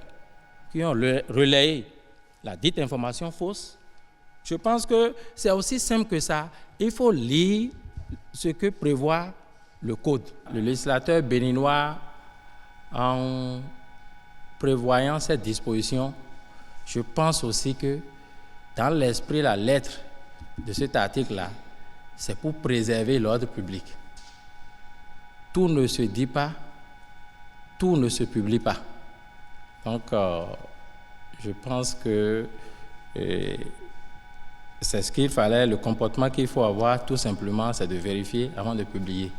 qui ont relayé la dite information fausse, je pense que c'est aussi simple que ça. Il faut lire ce que prévoit le code. Le législateur béninois, en prévoyant cette disposition, je pense aussi que dans l'esprit, la lettre de cet article-là, c'est pour préserver l'ordre public. Tout ne se dit pas, tout ne se publie pas. Donc, je pense que c'est ce qu'il fallait, le comportement qu'il faut avoir, tout simplement, c'est de vérifier avant de publier.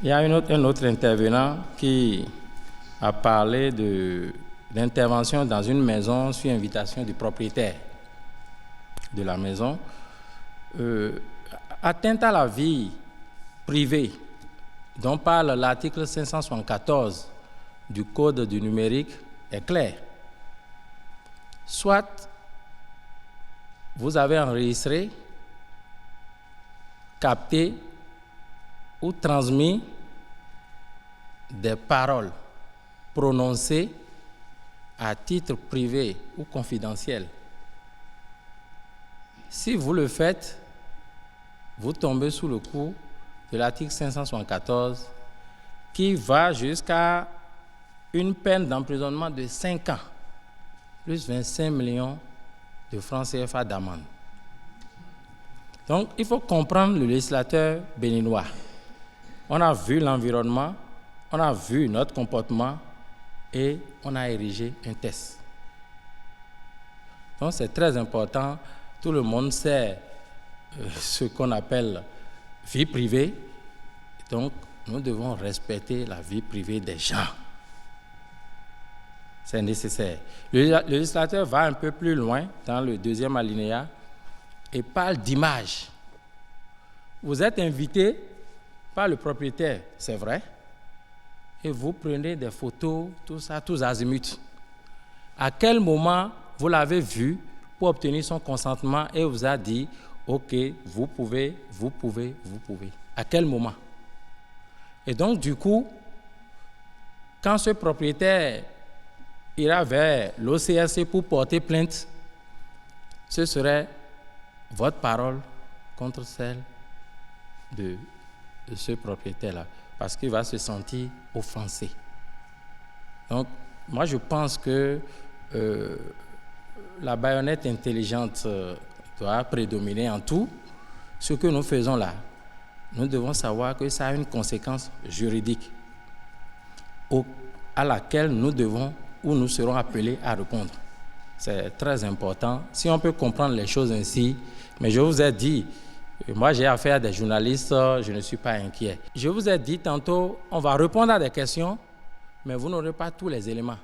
Il y a un autre intervenant qui a parlé d'intervention dans une maison sur invitation du propriétaire de la maison. Atteinte à la vie privée dont parle l'article 574 du Code du numérique est clair. Soit vous avez enregistré, capté ou transmis des paroles prononcées à titre privé ou confidentiel. Si vous le faites, vous tombez sous le coup de l'article 574 qui va jusqu'à une peine d'emprisonnement de 5 ans, plus 25 millions de francs CFA d'amende. Donc, il faut comprendre le législateur béninois. On a vu l'environnement, on a vu notre comportement et on a érigé un test. Donc, c'est très important. Tout le monde sait ce qu'on appelle vie privée. Donc, nous devons respecter la vie privée des gens. C'est nécessaire. Le législateur va un peu plus loin dans le deuxième alinéa et parle d'image. Vous êtes invité par le propriétaire, c'est vrai, et vous prenez des photos, tout ça, tous azimuts. À quel moment vous l'avez vu pour obtenir son consentement et vous a dit « Ok, vous pouvez. » À quel moment? Et donc, du coup, quand ce propriétaire ira vers l'OCRC pour porter plainte, ce serait votre parole contre celle de ce propriétaire-là, parce qu'il va se sentir offensé. Donc, moi, je pense que la baïonnette intelligente doit prédominer en tout. Ce que nous faisons là, nous devons savoir que ça a une conséquence juridique à laquelle nous devons ou nous serons appelés à répondre. C'est très important. Si on peut comprendre les choses ainsi, mais je vous ai dit, moi j'ai affaire à des journalistes, je ne suis pas inquiet. Je vous ai dit tantôt, on va répondre à des questions, mais vous n'aurez pas tous les éléments.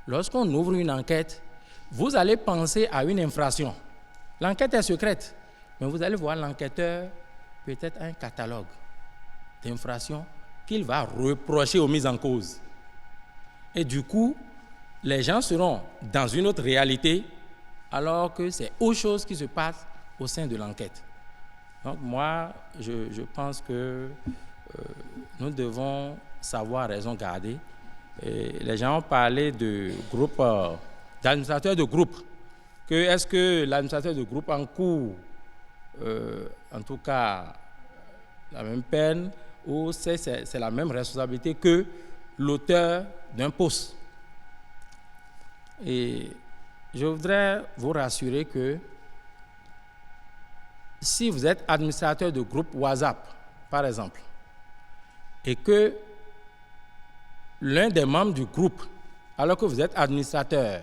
Lorsqu'on ouvre une enquête, vous allez penser à une infraction. L'enquête est secrète, mais vous allez voir l'enquêteur peut-être un catalogue d'infractions qu'il va reprocher aux mises en cause. Et du coup, les gens seront dans une autre réalité alors que c'est autre chose qui se passe au sein de l'enquête. Donc moi, je pense que nous devons savoir raison garder. Et les gens ont parlé de groupe, d'administrateur de groupe. Est-ce que l'administrateur de groupe encourt, en tout cas, la même peine ou c'est la même responsabilité que l'auteur d'un poste? Et je voudrais vous rassurer que si vous êtes administrateur de groupe WhatsApp, par exemple, et que l'un des membres du groupe, alors que vous êtes administrateur,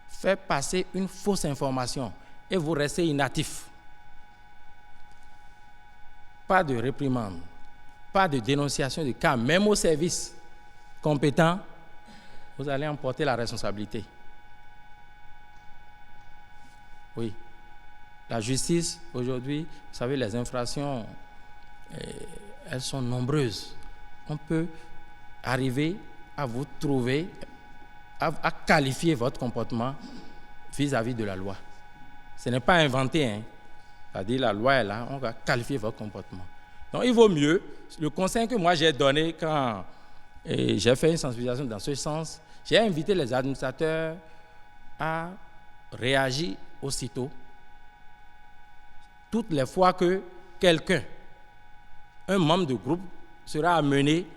fait passer une fausse information et vous restez inactif, pas de réprimande, pas de dénonciation de cas, même au service compétent, vous allez en porter la responsabilité. Oui. La justice, aujourd'hui, vous savez, les infractions, elles sont nombreuses. On peut arriver à vous trouver, à qualifier votre comportement vis-à-vis de la loi. Ce n'est pas inventé, hein. C'est-à-dire la loi est là, on va qualifier votre comportement. Donc il vaut mieux, le conseil que moi j'ai donné quand j'ai fait une sensibilisation dans ce sens, j'ai invité les administrateurs à réagir aussitôt. Toutes les fois que quelqu'un, un membre du groupe, sera amené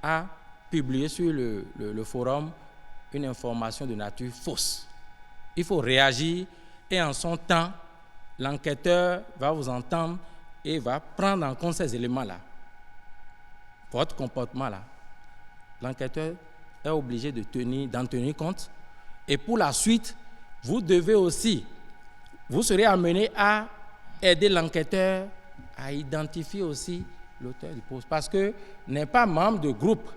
à publier sur le forum une information de nature fausse. Il faut réagir et en son temps, l'enquêteur va vous entendre et va prendre en compte ces éléments-là. Votre comportement-là. L'enquêteur est obligé d'en tenir compte. Et pour la suite, vous devez aussi, vous serez amené à aider l'enquêteur à identifier aussi l'auteur du poste. Parce que n'est pas membre de groupe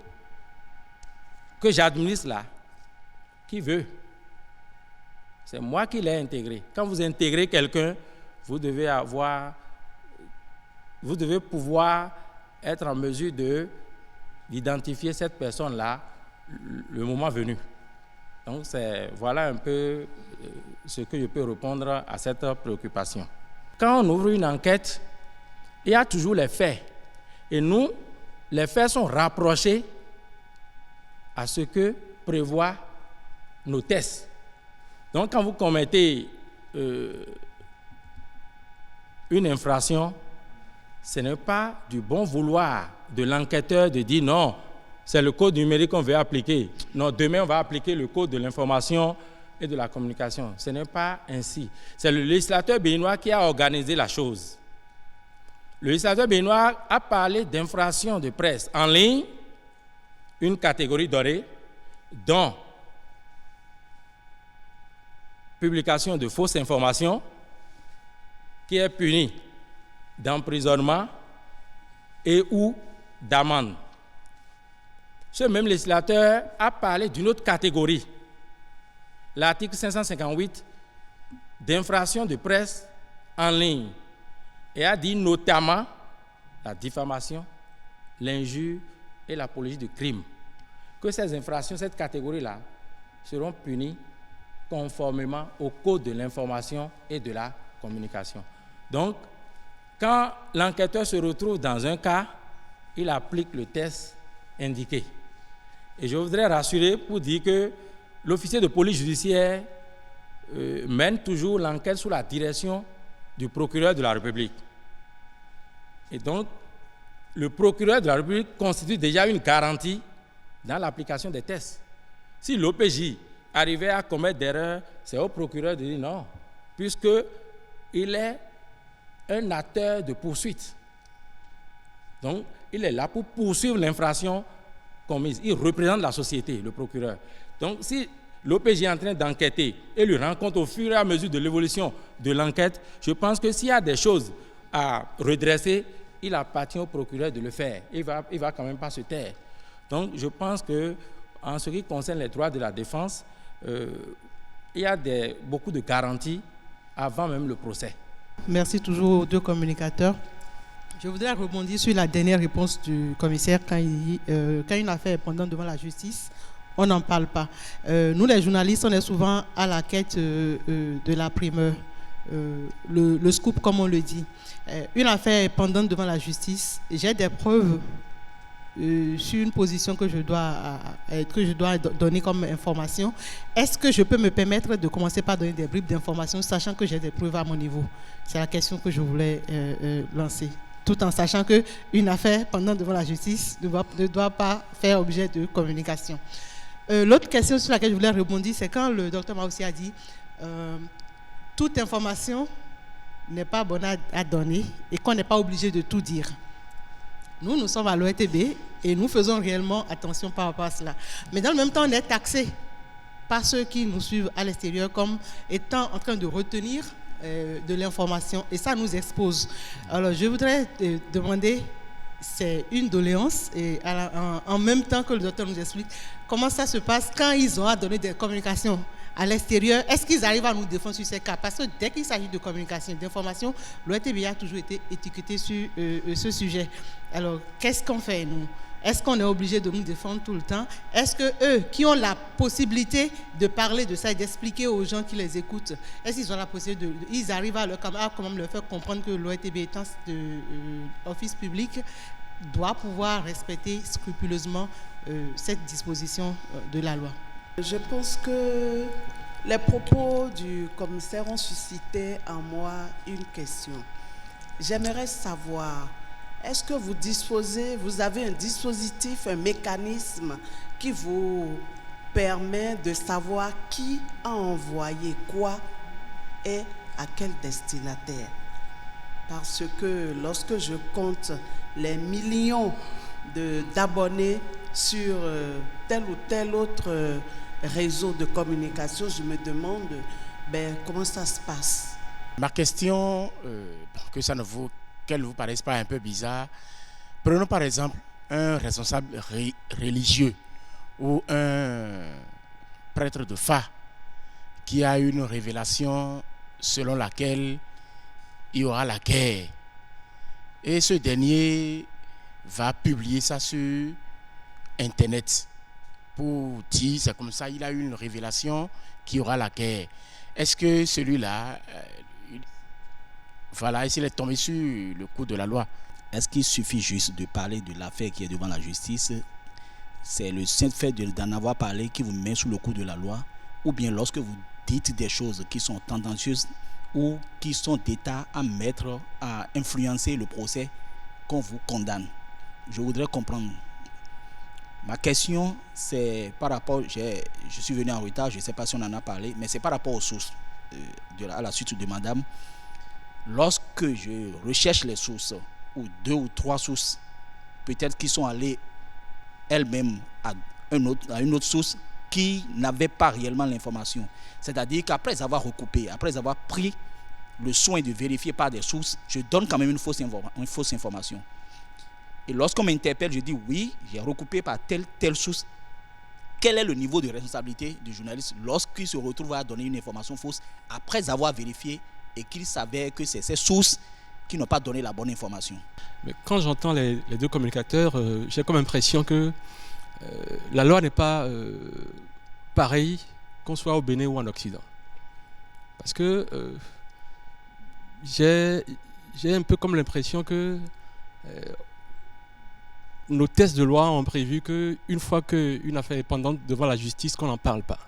que j'administre là qui veut. C'est moi qui l'ai intégré. Quand vous intégrez quelqu'un, vous devez pouvoir être en mesure d'identifier cette personne-là le moment venu. Donc, voilà un peu ce que je peux répondre à cette préoccupation. Quand on ouvre une enquête, il y a toujours les faits. Et nous, les faits sont rapprochés à ce que prévoient nos tests. Donc, quand vous commettez une infraction, ce n'est pas du bon vouloir de l'enquêteur de dire non, c'est le code numérique qu'on veut appliquer. Non, demain, on va appliquer le code de l'information et de la communication. Ce n'est pas ainsi. C'est le législateur béninois qui a organisé la chose. Le législateur béninois a parlé d'infraction de presse en ligne, une catégorie dorée, dont publication de fausses informations, qui est punie d'emprisonnement et ou d'amende. Ce même législateur a parlé d'une autre catégorie, l'article 558, d'infraction de presse en ligne, et a dit notamment la diffamation, l'injure et l'apologie de crime, que ces infractions, cette catégorie-là, seront punies conformément au Code de l'information et de la communication. Donc, quand l'enquêteur se retrouve dans un cas, il applique le test indiqué. Et je voudrais rassurer pour dire que l'officier de police judiciaire mène toujours l'enquête sous la direction du procureur de la République. Et donc, le procureur de la République constitue déjà une garantie dans l'application des tests. Si l'OPJ arrivait à commettre d'erreurs, c'est au procureur de dire non, puisqu'il est un acteur de poursuite. Donc, il est là pour poursuivre l'infraction commise. Il représente la société, le procureur. Donc, si l'OPJ est en train d'enquêter et lui rend compte au fur et à mesure de l'évolution de l'enquête, je pense que s'il y a des choses à redresser, il appartient au procureur de le faire. Il va quand même pas se taire. Donc, je pense que, en ce qui concerne les droits de la défense, il y a beaucoup de garanties avant même le procès. Merci toujours aux deux communicateurs. Je voudrais rebondir sur la dernière réponse du commissaire quand une affaire est pendante devant la justice, on n'en parle pas. Nous, les journalistes, on est souvent à la quête de la primeur, le scoop, comme on le dit. Une affaire est pendante devant la justice, j'ai des preuves sur une position que je dois donner comme information. Est-ce que je peux me permettre de commencer par donner des bribes d'informations, sachant que j'ai des preuves à mon niveau? C'est la question que je voulais lancer, tout en sachant qu'une affaire pendante devant la justice ne doit pas faire objet de communication. L'autre question sur laquelle je voulais rebondir, c'est quand le docteur Maoussi a dit toute information n'est pas bonne à donner et qu'on n'est pas obligé de tout dire. Nous sommes à l'ORTB et nous faisons réellement attention par rapport à cela. Mais dans le même temps, on est taxé par ceux qui nous suivent à l'extérieur comme étant en train de retenir de l'information et ça nous expose. Alors, je voudrais demander, c'est une doléance et en même temps que le docteur nous explique comment ça se passe quand ils ont à donner des communications à l'extérieur. Est-ce qu'ils arrivent à nous défendre sur ces cas? Parce que dès qu'il s'agit de communication, d'information, l'ORTB a toujours été étiqueté sur ce sujet. Alors, qu'est-ce qu'on fait, nous? Est-ce qu'on est obligé de nous défendre tout le temps? Est-ce que eux, qui ont la possibilité de parler de ça et d'expliquer aux gens qui les écoutent, est-ce qu'ils ont la possibilité ils arrivent à quand même leur faire comprendre que l'ORTB étant office public doit pouvoir respecter scrupuleusement cette disposition de la loi? Je pense que les propos du commissaire ont suscité en moi une question. J'aimerais savoir, est-ce que vous avez un dispositif, un mécanisme qui vous permet de savoir qui a envoyé quoi et à quel destinataire? Parce que lorsque je compte les millions d'abonnés sur tel ou tel autre réseau de communication, je me demande comment ça se passe. Ma question, qu'elle vous paraisse pas un peu bizarre, prenons par exemple un responsable religieux ou un prêtre de Fa qui a une révélation selon laquelle il y aura la guerre. Et ce dernier va publier ça sur Internet pour dire, c'est comme ça, il a eu une révélation qu'il y aura la guerre. Est-ce que celui-là, s'il est tombé sur le coup de la loi? Est-ce qu'il suffit juste de parler de l'affaire qui est devant la justice? C'est le simple fait d'en avoir parlé qui vous met sous le coup de la loi? Ou bien lorsque vous dites des choses qui sont tendancieuses ou qui sont d'état à influencer le procès, qu'on vous condamne? Je voudrais comprendre. Ma question, c'est par rapport, je suis venu en retard, je ne sais pas si on en a parlé, mais c'est par rapport aux sources, à la suite de madame. Lorsque je recherche les sources ou 2 ou 3 sources, peut-être qui sont allées elles-mêmes à une autre source qui n'avait pas réellement l'information. C'est-à-dire qu'après avoir recoupé, après avoir pris le soin de vérifier par des sources, je donne quand même une fausse information. Et lorsqu'on m'interpelle, je dis oui, j'ai recoupé par telle source. Quel est le niveau de responsabilité du journaliste lorsqu'il se retrouve à donner une information fausse après avoir vérifié et qu'il savait que c'est ces sources qui n'ont pas donné la bonne information? Mais quand j'entends les deux communicateurs, j'ai comme impression que la loi n'est pas pareille qu'on soit au Bénin ou en Occident. Parce que j'ai un peu comme l'impression que nos tests de loi ont prévu qu'une fois qu'une affaire est pendante devant la justice, qu'on n'en parle pas.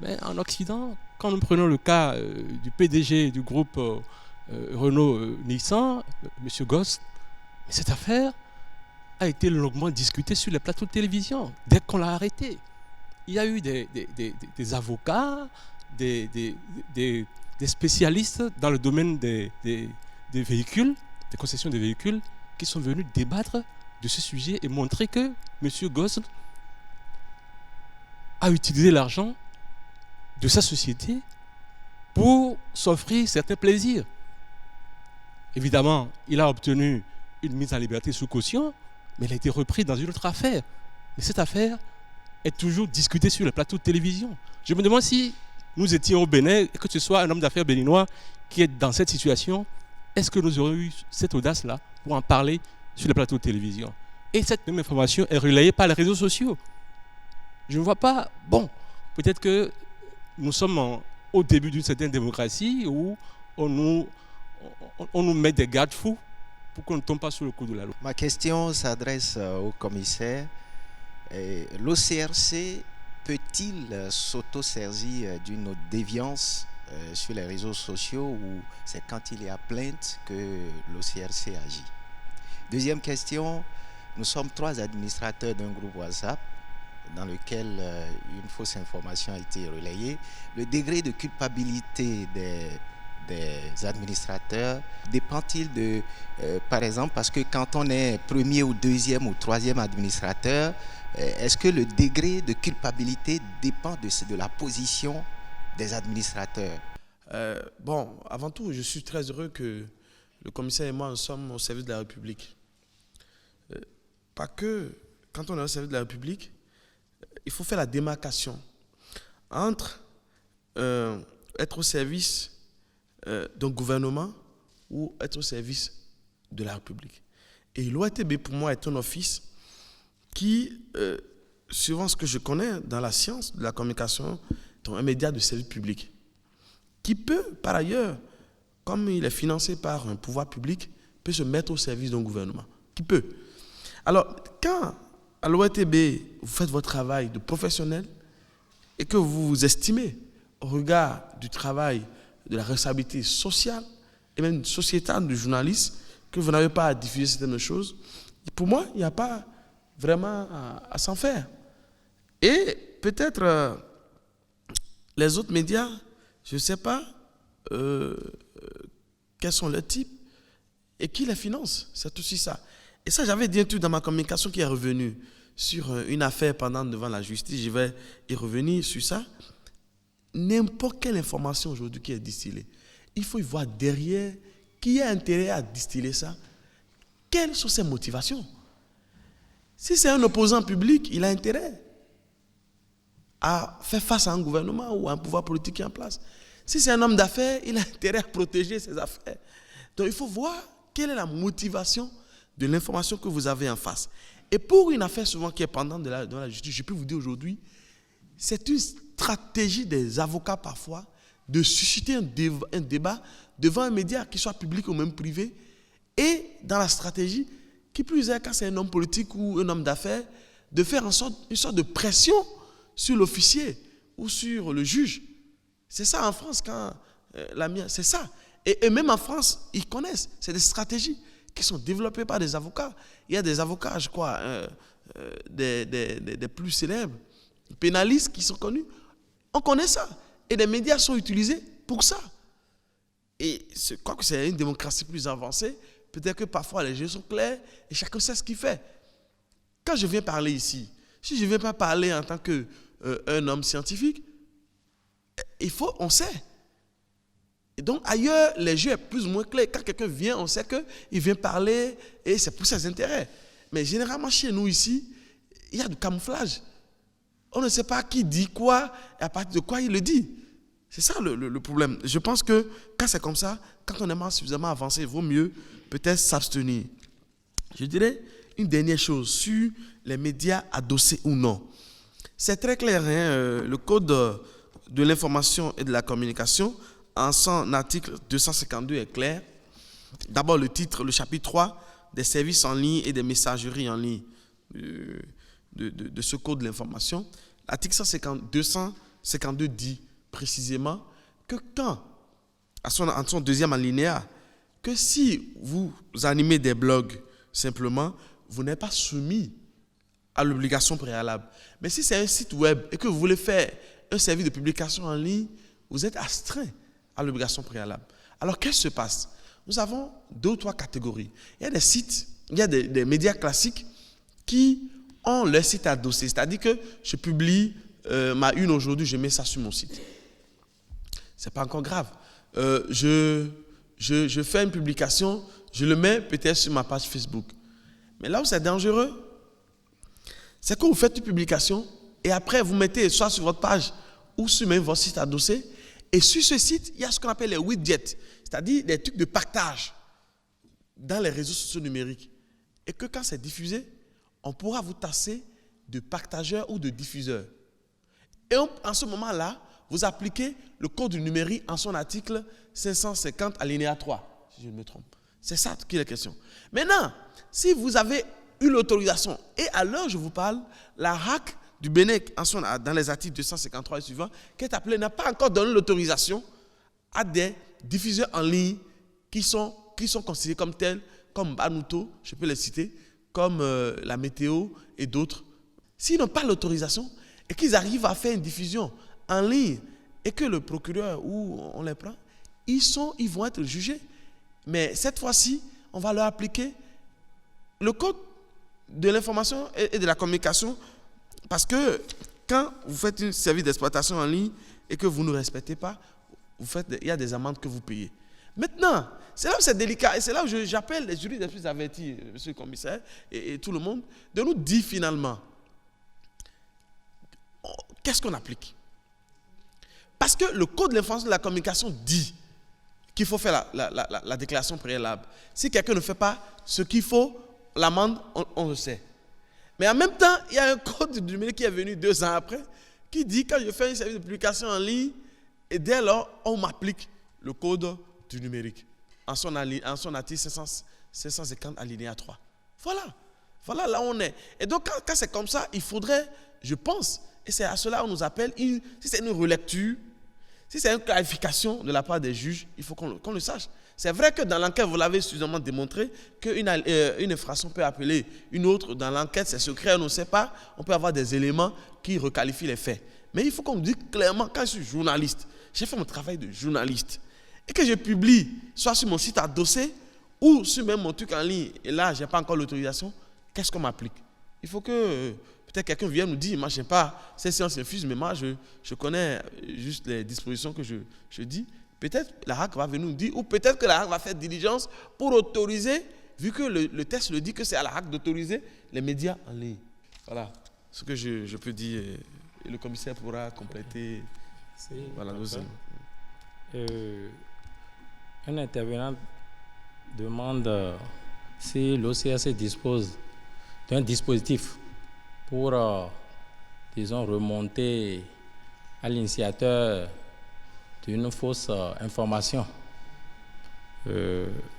Mais en Occident, quand nous prenons le cas du PDG du groupe Renault-Nissan, M. Goss, cette affaire a été longuement discutée sur les plateaux de télévision dès qu'on l'a arrêté. Il y a eu des avocats, des spécialistes dans le domaine des véhicules, des concessions de véhicules, qui sont venus débattre de ce sujet et montrer que M. Goss a utilisé l'argent de sa société pour s'offrir certains plaisirs. Évidemment, il a obtenu une mise en liberté sous caution, mais il a été repris dans une autre affaire. Et cette affaire est toujours discutée sur les plateaux de télévision. Je me demande si nous étions au Bénin, et que ce soit un homme d'affaires béninois qui est dans cette situation, est-ce que nous aurions eu cette audace-là pour en parler sur les plateaux de télévision? Et cette même information est relayée par les réseaux sociaux. Je ne vois pas... Bon, peut-être que nous sommes au début d'une certaine démocratie où on nous met des garde-fous pour qu'on ne tombe pas sous le coup de la loi. Ma question s'adresse au commissaire. L'OCRC peut-il s'auto-saisir d'une déviance sur les réseaux sociaux ou c'est quand il y a plainte que l'OCRC agit? Deuxième question, nous sommes 3 administrateurs d'un groupe WhatsApp dans lequel une fausse information a été relayée. Le degré de culpabilité des administrateurs dépend-il de, par exemple, parce que quand on est premier ou deuxième ou troisième administrateur, est-ce que le degré de culpabilité dépend de la position des administrateurs? Bon, avant tout, je suis très heureux que le commissaire et moi, nous sommes au service de la République. Pas que, quand on est au service de la République, il faut faire la démarcation entre être au service d'un gouvernement ou être au service de la République. Et l'OATB, pour moi, est un office qui, suivant ce que je connais dans la science de la communication, est un média de service public, qui peut, par ailleurs, comme il est financé par un pouvoir public, peut se mettre au service d'un gouvernement, qui peut. Alors, quand à l'OATB, vous faites votre travail de professionnel et que vous vous estimez au regard du travail de la responsabilité sociale et même sociétale du journaliste, que vous n'avez pas à diffuser certaines choses, pour moi, il n'y a pas vraiment à s'en faire. Et peut-être les autres médias, je ne sais pas quels sont leurs types et qui les finance, c'est aussi ça. Et ça, j'avais dit un truc dans ma communication qui est revenu sur une affaire pendante devant la justice. Je vais y revenir sur ça. N'importe quelle information aujourd'hui qui est distillée, il faut y voir derrière qui a intérêt à distiller ça. Quelles sont ses motivations? Si c'est un opposant public, il a intérêt à faire face à un gouvernement ou à un pouvoir politique qui est en place. Si c'est un homme d'affaires, il a intérêt à protéger ses affaires. Donc il faut voir quelle est la motivation de l'information que vous avez en face. Et pour une affaire souvent qui est pendante devant la justice, je peux vous dire aujourd'hui, c'est une stratégie des avocats parfois de susciter un débat devant un média qui soit public ou même privé, et dans la stratégie, qui plus est quand c'est un homme politique ou un homme d'affaires, de faire une sorte de pression sur l'officier ou sur le juge. C'est ça en France, quand c'est ça. Et même en France, ils connaissent. C'est des stratégies qui sont développées par des avocats. Il y a des avocats, je crois, des plus célèbres, pénalistes qui sont connus. On connaît ça. Et les médias sont utilisés pour ça. Et je crois que c'est une démocratie plus avancée peut-être que parfois les jeux sont clairs et chacun sait ce qu'il fait. Quand je viens parler ici, si je ne viens pas parler en tant qu'un homme scientifique, on sait. Et donc ailleurs, les jeux sont plus ou moins clairs. Quand quelqu'un vient, on sait qu'il vient parler et c'est pour ses intérêts. Mais généralement, chez nous ici, il y a du camouflage. On ne sait pas qui dit quoi et à partir de quoi il le dit. C'est ça le problème. Je pense que quand c'est comme ça, quand on est suffisamment avancé, il vaut mieux peut-être s'abstenir. Je dirais une dernière chose sur les médias adossés ou non. C'est très clair, le Code de l'information et de la communication, en son article 252 est clair. D'abord le titre, le chapitre 3, des services en ligne et des messageries en ligne de ce Code de l'information. L'article 252 dit précisément que quand, en son deuxième alinéa, que si vous animez des blogs simplement, vous n'êtes pas soumis à l'obligation préalable. Mais si c'est un site web et que vous voulez faire un service de publication en ligne, vous êtes astreint à l'obligation préalable. Alors qu'est-ce qui se passe? Nous avons 2 ou 3 catégories. Il y a des sites, il y a des médias classiques qui ont leur site adossé. C'est-à-dire que je publie ma une aujourd'hui, je mets ça sur mon site. C'est pas encore grave. Je fais une publication, je le mets peut-être sur ma page Facebook. Mais là où c'est dangereux, c'est que vous faites une publication et après vous mettez soit sur votre page ou sur même votre site adossé. Et sur ce site, il y a ce qu'on appelle les widgets, c'est-à-dire des trucs de partage dans les réseaux sociaux numériques. Et que quand c'est diffusé, on pourra vous tasser de partageur ou de diffuseur. Et en ce moment-là, vous appliquez le code du numérique en son article 550 alinéa 3, si je ne me trompe. C'est ça qui est la question. Maintenant, si vous avez eu l'autorisation, et à l'heure où je vous parle, la RAC du Bénin, dans les articles 253 et suivants, qui est appelée, n'a pas encore donné l'autorisation à des diffuseurs en ligne qui sont considérés comme tels, comme Banuto, je peux les citer, comme la météo et d'autres. S'ils n'ont pas l'autorisation et qu'ils arrivent à faire une diffusion en ligne et que le procureur ou on les prend, ils vont être jugés. Mais cette fois-ci, on va leur appliquer le code de l'information et de la communication, parce que quand vous faites un service d'exploitation en ligne et que vous ne respectez pas, il y a des amendes que vous payez. Maintenant, c'est là où c'est délicat et c'est là où j'appelle les juristes les plus avertis, monsieur le commissaire et tout le monde, de nous dire finalement, qu'est-ce qu'on applique? Parce que le code de l'information et de la communication dit qu'il faut faire la déclaration préalable. Si quelqu'un ne fait pas ce qu'il faut, l'amende, on le sait. Mais en même temps, il y a un code du numérique qui est venu 2 ans après, qui dit quand je fais un service de publication en ligne, et dès lors, on m'applique le code du numérique, en son article 550 alinéa 3. Voilà là où on est. Et donc, quand c'est comme ça, il faudrait, je pense, et c'est à cela qu'on nous appelle, si c'est une relecture, si c'est une clarification de la part des juges, il faut qu'on le sache. C'est vrai que dans l'enquête, vous l'avez suffisamment démontré, qu'une infraction peut appeler une autre. Dans l'enquête, c'est secret, on ne sait pas. On peut avoir des éléments qui requalifient les faits. Mais il faut qu'on me dise clairement, quand je suis journaliste, j'ai fait mon travail de journaliste, et que je publie, soit sur mon site adossé, ou sur même mon truc en ligne, et là, je n'ai pas encore l'autorisation, qu'est-ce qu'on m'applique? Il faut que peut-être quelqu'un vienne nous dire, moi, je n'ai pas ces sciences infuses, mais moi, je connais juste les dispositions que je dis. Peut-être la RAC va venir nous dire, ou peut-être que la RAC va faire diligence pour autoriser, vu que le texte le dit que c'est à la RAC d'autoriser les médias en ligne. Voilà ce que je peux dire, et le commissaire pourra compléter. Voilà, un intervenant demande si l'OCRC dispose d'un dispositif pour, disons, remonter à l'initiateur d'une fausse information.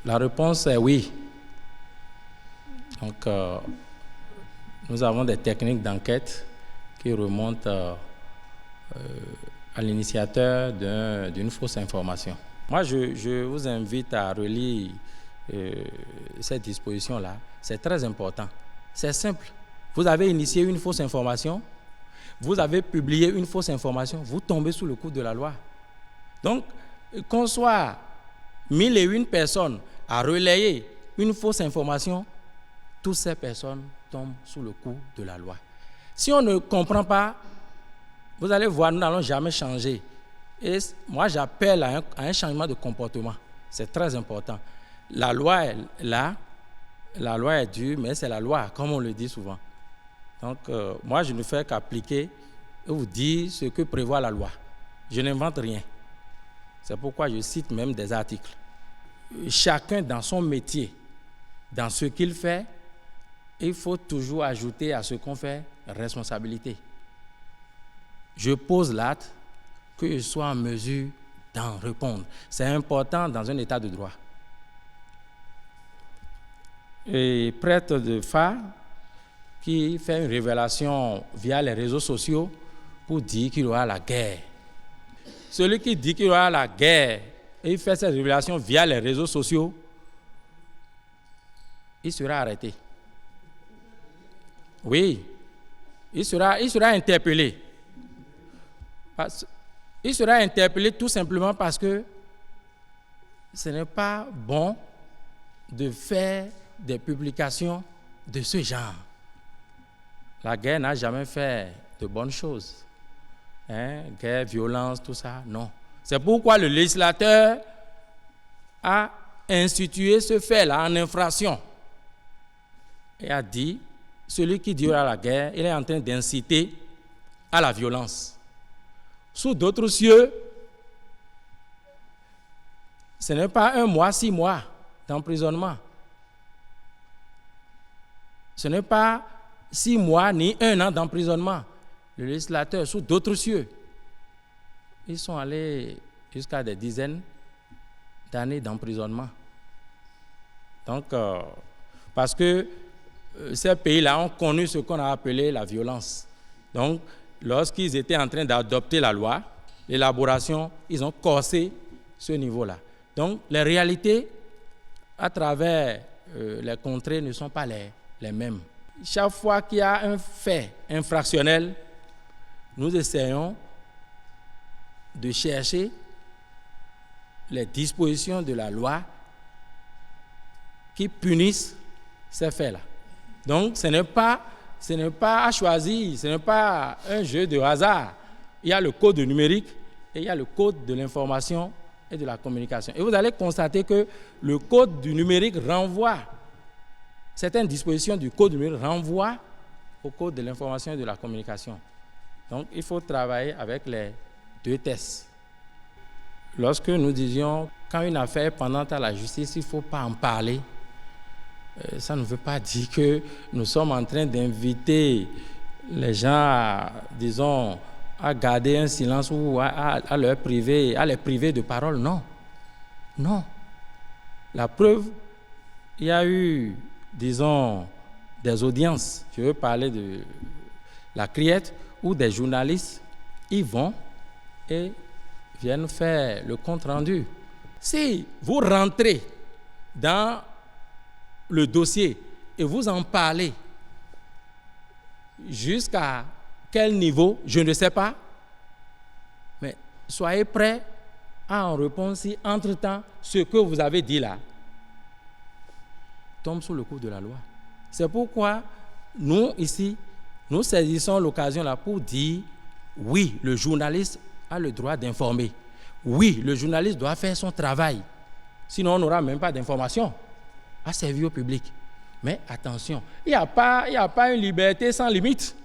La réponse est oui. Donc, nous avons des techniques d'enquête qui remontent à l'initiateur d'une fausse information. Moi, je vous invite à relire cette disposition-là. C'est très important. C'est simple. Vous avez initié une fausse information, vous avez publié une fausse information, vous tombez sous le coup de la loi. Donc, qu'on soit 1001 personnes à relayer une fausse information, toutes ces personnes tombent sous le coup de la loi. Si on ne comprend pas, vous allez voir, nous n'allons jamais changer. Et moi, j'appelle à un changement de comportement. C'est très important. La loi est là, la loi est dure, mais c'est la loi, comme on le dit souvent. Donc, moi, je ne fais qu'appliquer et vous dire ce que prévoit la loi. Je n'invente rien. C'est pourquoi je cite même des articles. Chacun dans son métier, dans ce qu'il fait, il faut toujours ajouter à ce qu'on fait responsabilité. Je pose l'acte, que je sois en mesure d'en répondre. C'est important dans un état de droit. Et prêtre de phare qui fait une révélation via les réseaux sociaux pour dire qu'il y aura la guerre. Celui qui dit qu'il y aura la guerre et il fait cette révélation via les réseaux sociaux, il sera arrêté. Oui, il sera interpellé. Il sera interpellé tout simplement parce que ce n'est pas bon de faire des publications de ce genre. La guerre n'a jamais fait de bonnes choses. Guerre, violence, tout ça, non. C'est pourquoi le législateur a institué ce fait-là en infraction et a dit, celui qui dira la guerre, il est en train d'inciter à la violence. Sous d'autres cieux, ce n'est pas 1 mois, 6 mois d'emprisonnement. Ce n'est pas 6 mois ni 1 an d'emprisonnement. Le législateur, sous d'autres cieux, ils sont allés jusqu'à des dizaines d'années d'emprisonnement. Donc, parce que ces pays-là ont connu ce qu'on a appelé la violence. Donc, lorsqu'ils étaient en train d'adopter la loi, l'élaboration, ils ont corsé ce niveau-là. Donc, les réalités à travers les contrées ne sont pas les mêmes. Chaque fois qu'il y a un fait infractionnel, nous essayons de chercher les dispositions de la loi qui punissent ces faits-là. Donc, ce n'est pas à choisir, ce n'est pas un jeu de hasard. Il y a le code numérique et il y a le code de l'information et de la communication. Et vous allez constater que le code du numérique renvoie, certaines dispositions du code numérique renvoient au code de l'information et de la communication. Donc, il faut travailler avec les 2 tests. Lorsque nous disions, quand une affaire est pendante à la justice, il ne faut pas en parler, ça ne veut pas dire que nous sommes en train d'inviter les gens à, disons, à garder un silence ou à les priver de parole. Non. Non. La preuve, il y a eu, disons, des audiences. Je veux parler de la Criette, où des journalistes y vont et viennent faire le compte-rendu. Si vous rentrez dans le dossier et vous en parlez, jusqu'à quel niveau, je ne sais pas, mais soyez prêts à en répondre si, entre-temps, ce que vous avez dit là tombe sous le coup de la loi. C'est pourquoi nous, ici, nous saisissons l'occasion là pour dire, oui, le journaliste a le droit d'informer. Oui, le journaliste doit faire son travail. Sinon, on n'aura même pas d'information à servir au public. Mais attention, il n'y a pas une liberté sans limite.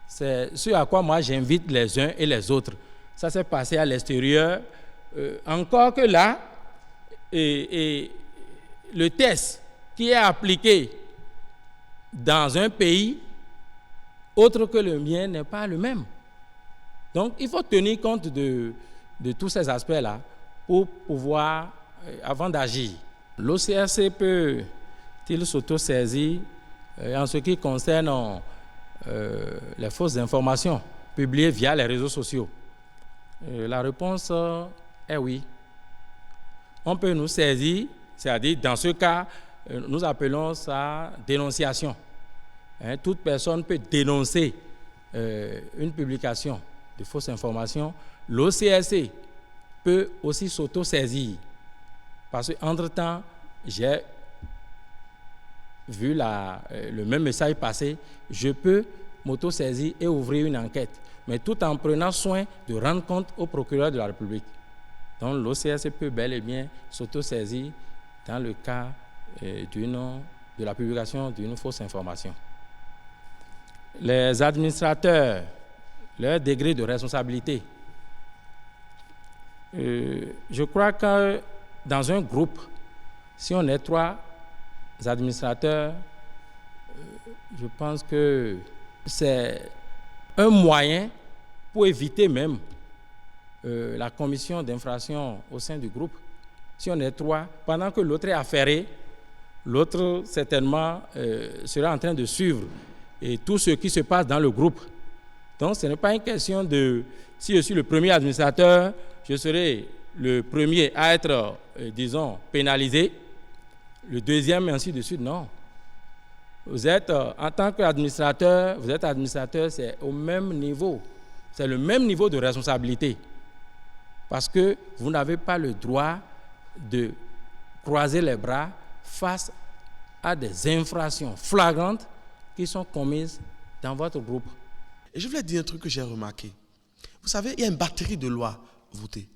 C'est ce à quoi moi j'invite les uns et les autres. Ça s'est passé à l'extérieur. Encore que là, et le test qui est appliqué dans un pays autre que le mien n'est pas le même. Donc, il faut tenir compte de tous ces aspects-là pour pouvoir, avant d'agir. L'OCRC peut-il s'auto-saisir en ce qui concerne les fausses informations publiées via les réseaux sociaux? La réponse est oui. On peut nous saisir, c'est-à-dire dans ce cas, nous appelons ça dénonciation. Toute personne peut dénoncer une publication de fausses informations. L'OCRC peut aussi s'auto-saisir parce qu'entre-temps, j'ai vu le même message passer, je peux m'auto-saisir et ouvrir une enquête, mais tout en prenant soin de rendre compte au procureur de la République. Donc l'OCRC peut bel et bien s'auto-saisir dans le cas de la publication d'une fausse information. Les administrateurs, leur degré de responsabilité. Je crois que dans un groupe, si on est 3 administrateurs, je pense que c'est un moyen pour éviter même la commission d'infraction au sein du groupe. Si on est 3, pendant que l'autre est affairé, l'autre certainement sera en train de suivre et tout ce qui se passe dans le groupe. Donc ce n'est pas une question de, si je suis le premier administrateur, je serai le premier à être, disons, pénalisé, le deuxième et ainsi de suite. Non. Vous êtes, en tant qu'administrateur, vous êtes administrateur, c'est au même niveau. C'est le même niveau de responsabilité. Parce que vous n'avez pas le droit de croiser les bras face à des infractions flagrantes qui sont commises dans votre groupe. Et je voulais dire un truc que j'ai remarqué. Vous savez, il y a une batterie de lois votées.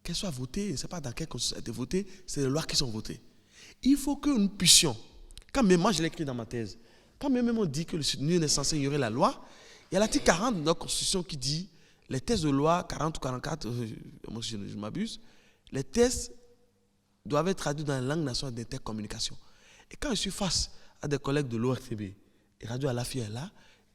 Qu'elles soient votées, je ne sais pas dans quelle constitution elles ont été votées, c'est les lois qui sont votées. Il faut que nous puissions, quand même moi je l'ai écrit dans ma thèse, quand même on dit que le nul n'est censé ignorer la loi, il y a l'article 40 de notre constitution qui dit les textes de loi 40 ou 44, moi je m'abuse, les textes doivent être traduits dans la langue nationale d'intercommunication. Et quand je suis face à des collègues de l'ORTB et Radio Alafia est là,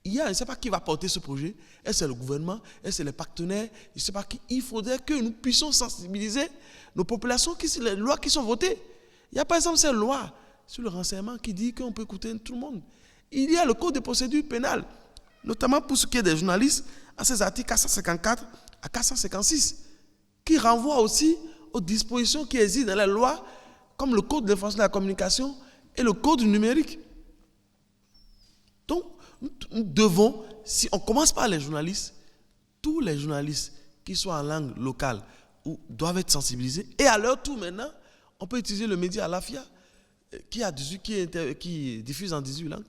il y a, je ne sais pas qui va porter ce projet, est-ce c'est le gouvernement, est-ce c'est les partenaires, je ne sais pas qui. Il faudrait que nous puissions sensibiliser nos populations qui sont les lois qui sont votées. Il y a par exemple cette loi sur le renseignement qui dit qu'on peut écouter tout le monde. Il y a le code de procédure pénale, notamment pour ce qui est des journalistes, à ces articles 454 à 456, qui renvoient aussi aux dispositions qui existent dans la loi, comme le code de l'information de la communication et le code du numérique. Donc, nous devons, si on commence par les journalistes, tous les journalistes qui sont en langue locale doivent être sensibilisés. Et à leur tour maintenant, on peut utiliser le média Alafia, qui diffuse en 18 langues,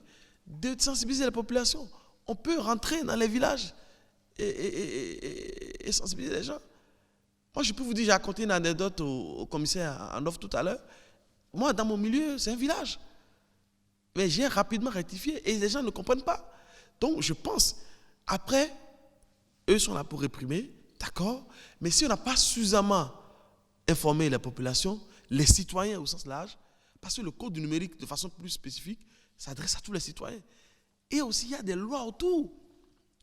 de sensibiliser la population. On peut rentrer dans les villages et sensibiliser les gens. Moi, je peux vous dire, j'ai raconté une anecdote au commissaire en off tout à l'heure. Moi, dans mon milieu, c'est un village. Mais j'ai rapidement rectifié et les gens ne comprennent pas. Donc, je pense, après, eux sont là pour réprimer, d'accord, mais si on n'a pas suffisamment informé la population, les citoyens au sens large, parce que le code du numérique, de façon plus spécifique, s'adresse à tous les citoyens. Et aussi, il y a des lois autour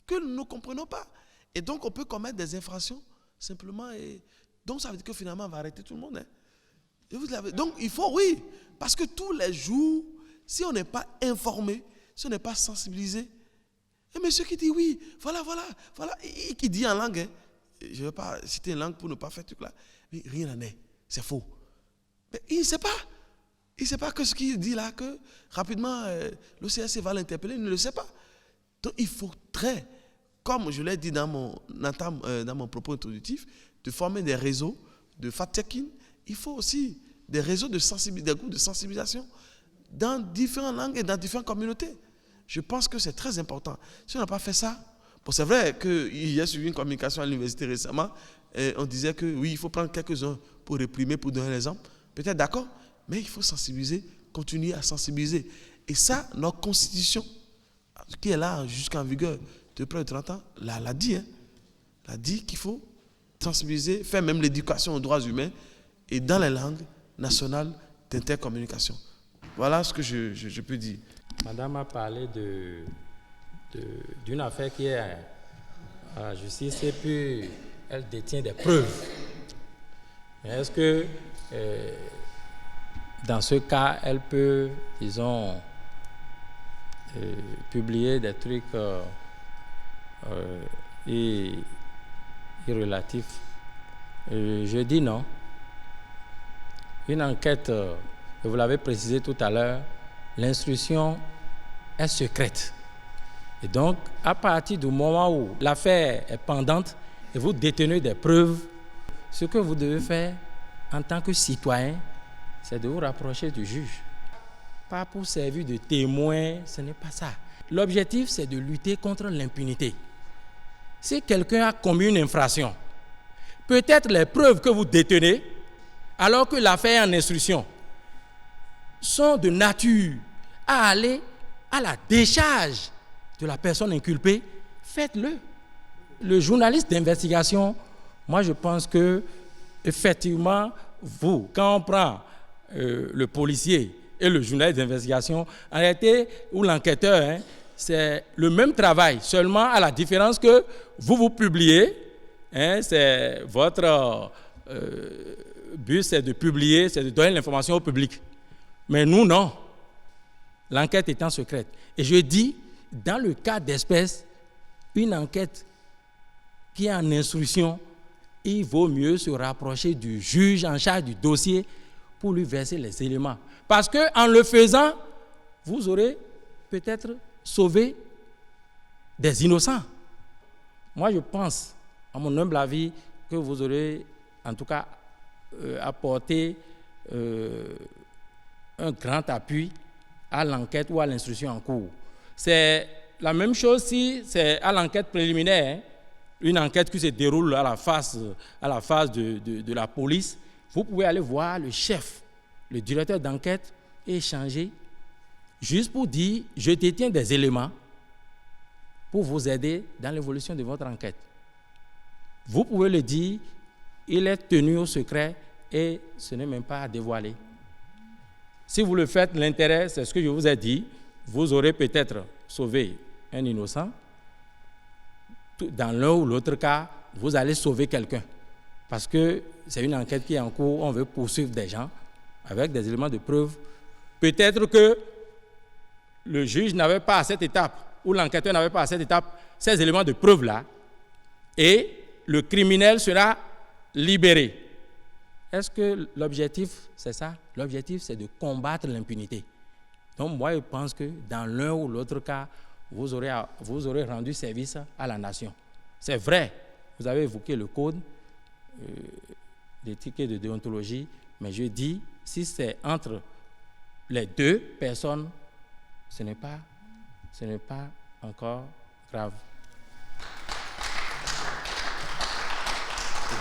que nous ne comprenons pas. Et donc, on peut commettre des infractions simplement. Et donc, ça veut dire que finalement, on va arrêter tout le monde. Hein. Donc, il faut, oui, parce que tous les jours, si on n'est pas informé, si on n'est pas sensibilisé, et monsieur qui dit oui, voilà, et qui dit en langue, hein, je ne vais pas citer une langue pour ne pas faire ce truc là, mais rien n'en est, c'est faux. Mais il ne sait pas. Il ne sait pas que ce qu'il dit là, que rapidement l'OCRC va l'interpeller, il ne le sait pas. Donc il faudrait, comme je l'ai dit dans mon propos introductif, de former des réseaux de fact-checking. Il faut aussi des réseaux de sensibilisation, des groupes de sensibilisation dans différentes langues et dans différentes communautés. Je pense que c'est très important. Si on n'a pas fait ça, bon, c'est vrai qu'il y a suivi une communication à l'université récemment, et on disait que oui, il faut prendre quelques-uns pour réprimer, pour donner l'exemple. Peut-être d'accord, mais il faut sensibiliser, continuer à sensibiliser. Et ça, notre constitution, qui est là jusqu'en vigueur de près de 30 ans, l'a dit. Hein, l'a dit qu'il faut sensibiliser, faire même l'éducation aux droits humains et dans les langues nationales d'intercommunication. Voilà ce que je peux dire. Madame a parlé d'une affaire qui est à la justice et puis elle détient des preuves. Mais est-ce que dans ce cas, elle peut, disons, publier des trucs irrelatifs? Je dis non. Une enquête, vous l'avez précisé tout à l'heure, l'instruction est secrète. Et donc, à partir du moment où l'affaire est pendante et vous détenez des preuves, ce que vous devez faire en tant que citoyen, c'est de vous rapprocher du juge. Pas pour servir de témoin, ce n'est pas ça. L'objectif, c'est de lutter contre l'impunité. Si quelqu'un a commis une infraction, peut-être les preuves que vous détenez, alors que l'affaire est en instruction, sont de nature à aller à la décharge de la personne inculpée, faites-le. Le journaliste d'investigation, moi je pense que, effectivement, vous, quand on prend le policier et le journaliste d'investigation, en réalité, ou l'enquêteur, c'est le même travail, seulement à la différence que vous publiez, c'est votre but, c'est de publier, c'est de donner l'information au public. Mais nous, non. L'enquête étant secrète. Et je dis, dans le cas d'espèce, une enquête qui est en instruction, il vaut mieux se rapprocher du juge en charge du dossier pour lui verser les éléments. Parce qu'en le faisant, vous aurez peut-être sauvé des innocents. Moi, je pense, à mon humble avis, que vous aurez, en tout cas, apporté un grand appui à l'enquête ou à l'instruction en cours. C'est la même chose si c'est à l'enquête préliminaire, une enquête qui se déroule à la phase de la police. Vous pouvez aller voir le chef, le directeur d'enquête et échanger juste pour dire « je détiens des éléments pour vous aider dans l'évolution de votre enquête ». Vous pouvez le dire, il est tenu au secret et ce n'est même pas à dévoiler. Si vous le faites, l'intérêt, c'est ce que je vous ai dit, vous aurez peut-être sauvé un innocent. Dans l'un ou l'autre cas, vous allez sauver quelqu'un. Parce que c'est une enquête qui est en cours, on veut poursuivre des gens avec des éléments de preuve. Peut-être que le juge n'avait pas à cette étape, ou l'enquêteur n'avait pas à cette étape, ces éléments de preuve-là, et le criminel sera libéré. Est-ce que l'objectif, c'est ça? L'objectif, c'est de combattre l'impunité. Donc, moi, je pense que dans l'un ou l'autre cas, vous aurez rendu service à la nation. C'est vrai, vous avez évoqué le code d'éthique et de déontologie, mais je dis, si c'est entre les deux personnes, ce n'est pas encore grave.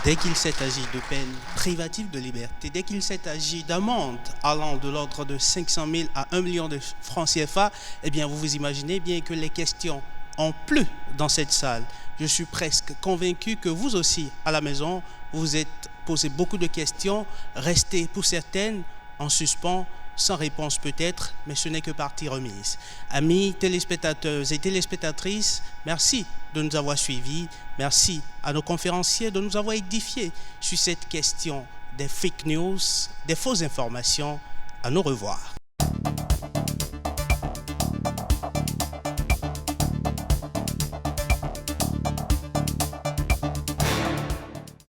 Dès qu'il s'est agi de peine privative de liberté, dès qu'il s'est agi d'amende allant de l'ordre de 500 000 à 1 million de francs CFA, eh bien, vous vous imaginez bien que les questions ont plu dans cette salle. Je suis presque convaincu que vous aussi, à la maison, vous êtes posé beaucoup de questions, restées pour certaines en suspens, sans réponse peut-être, mais ce n'est que partie remise. Amis téléspectateurs et téléspectatrices, merci de nous avoir suivis. Merci à nos conférenciers de nous avoir édifiés sur cette question des fake news, des fausses informations. À nous revoir.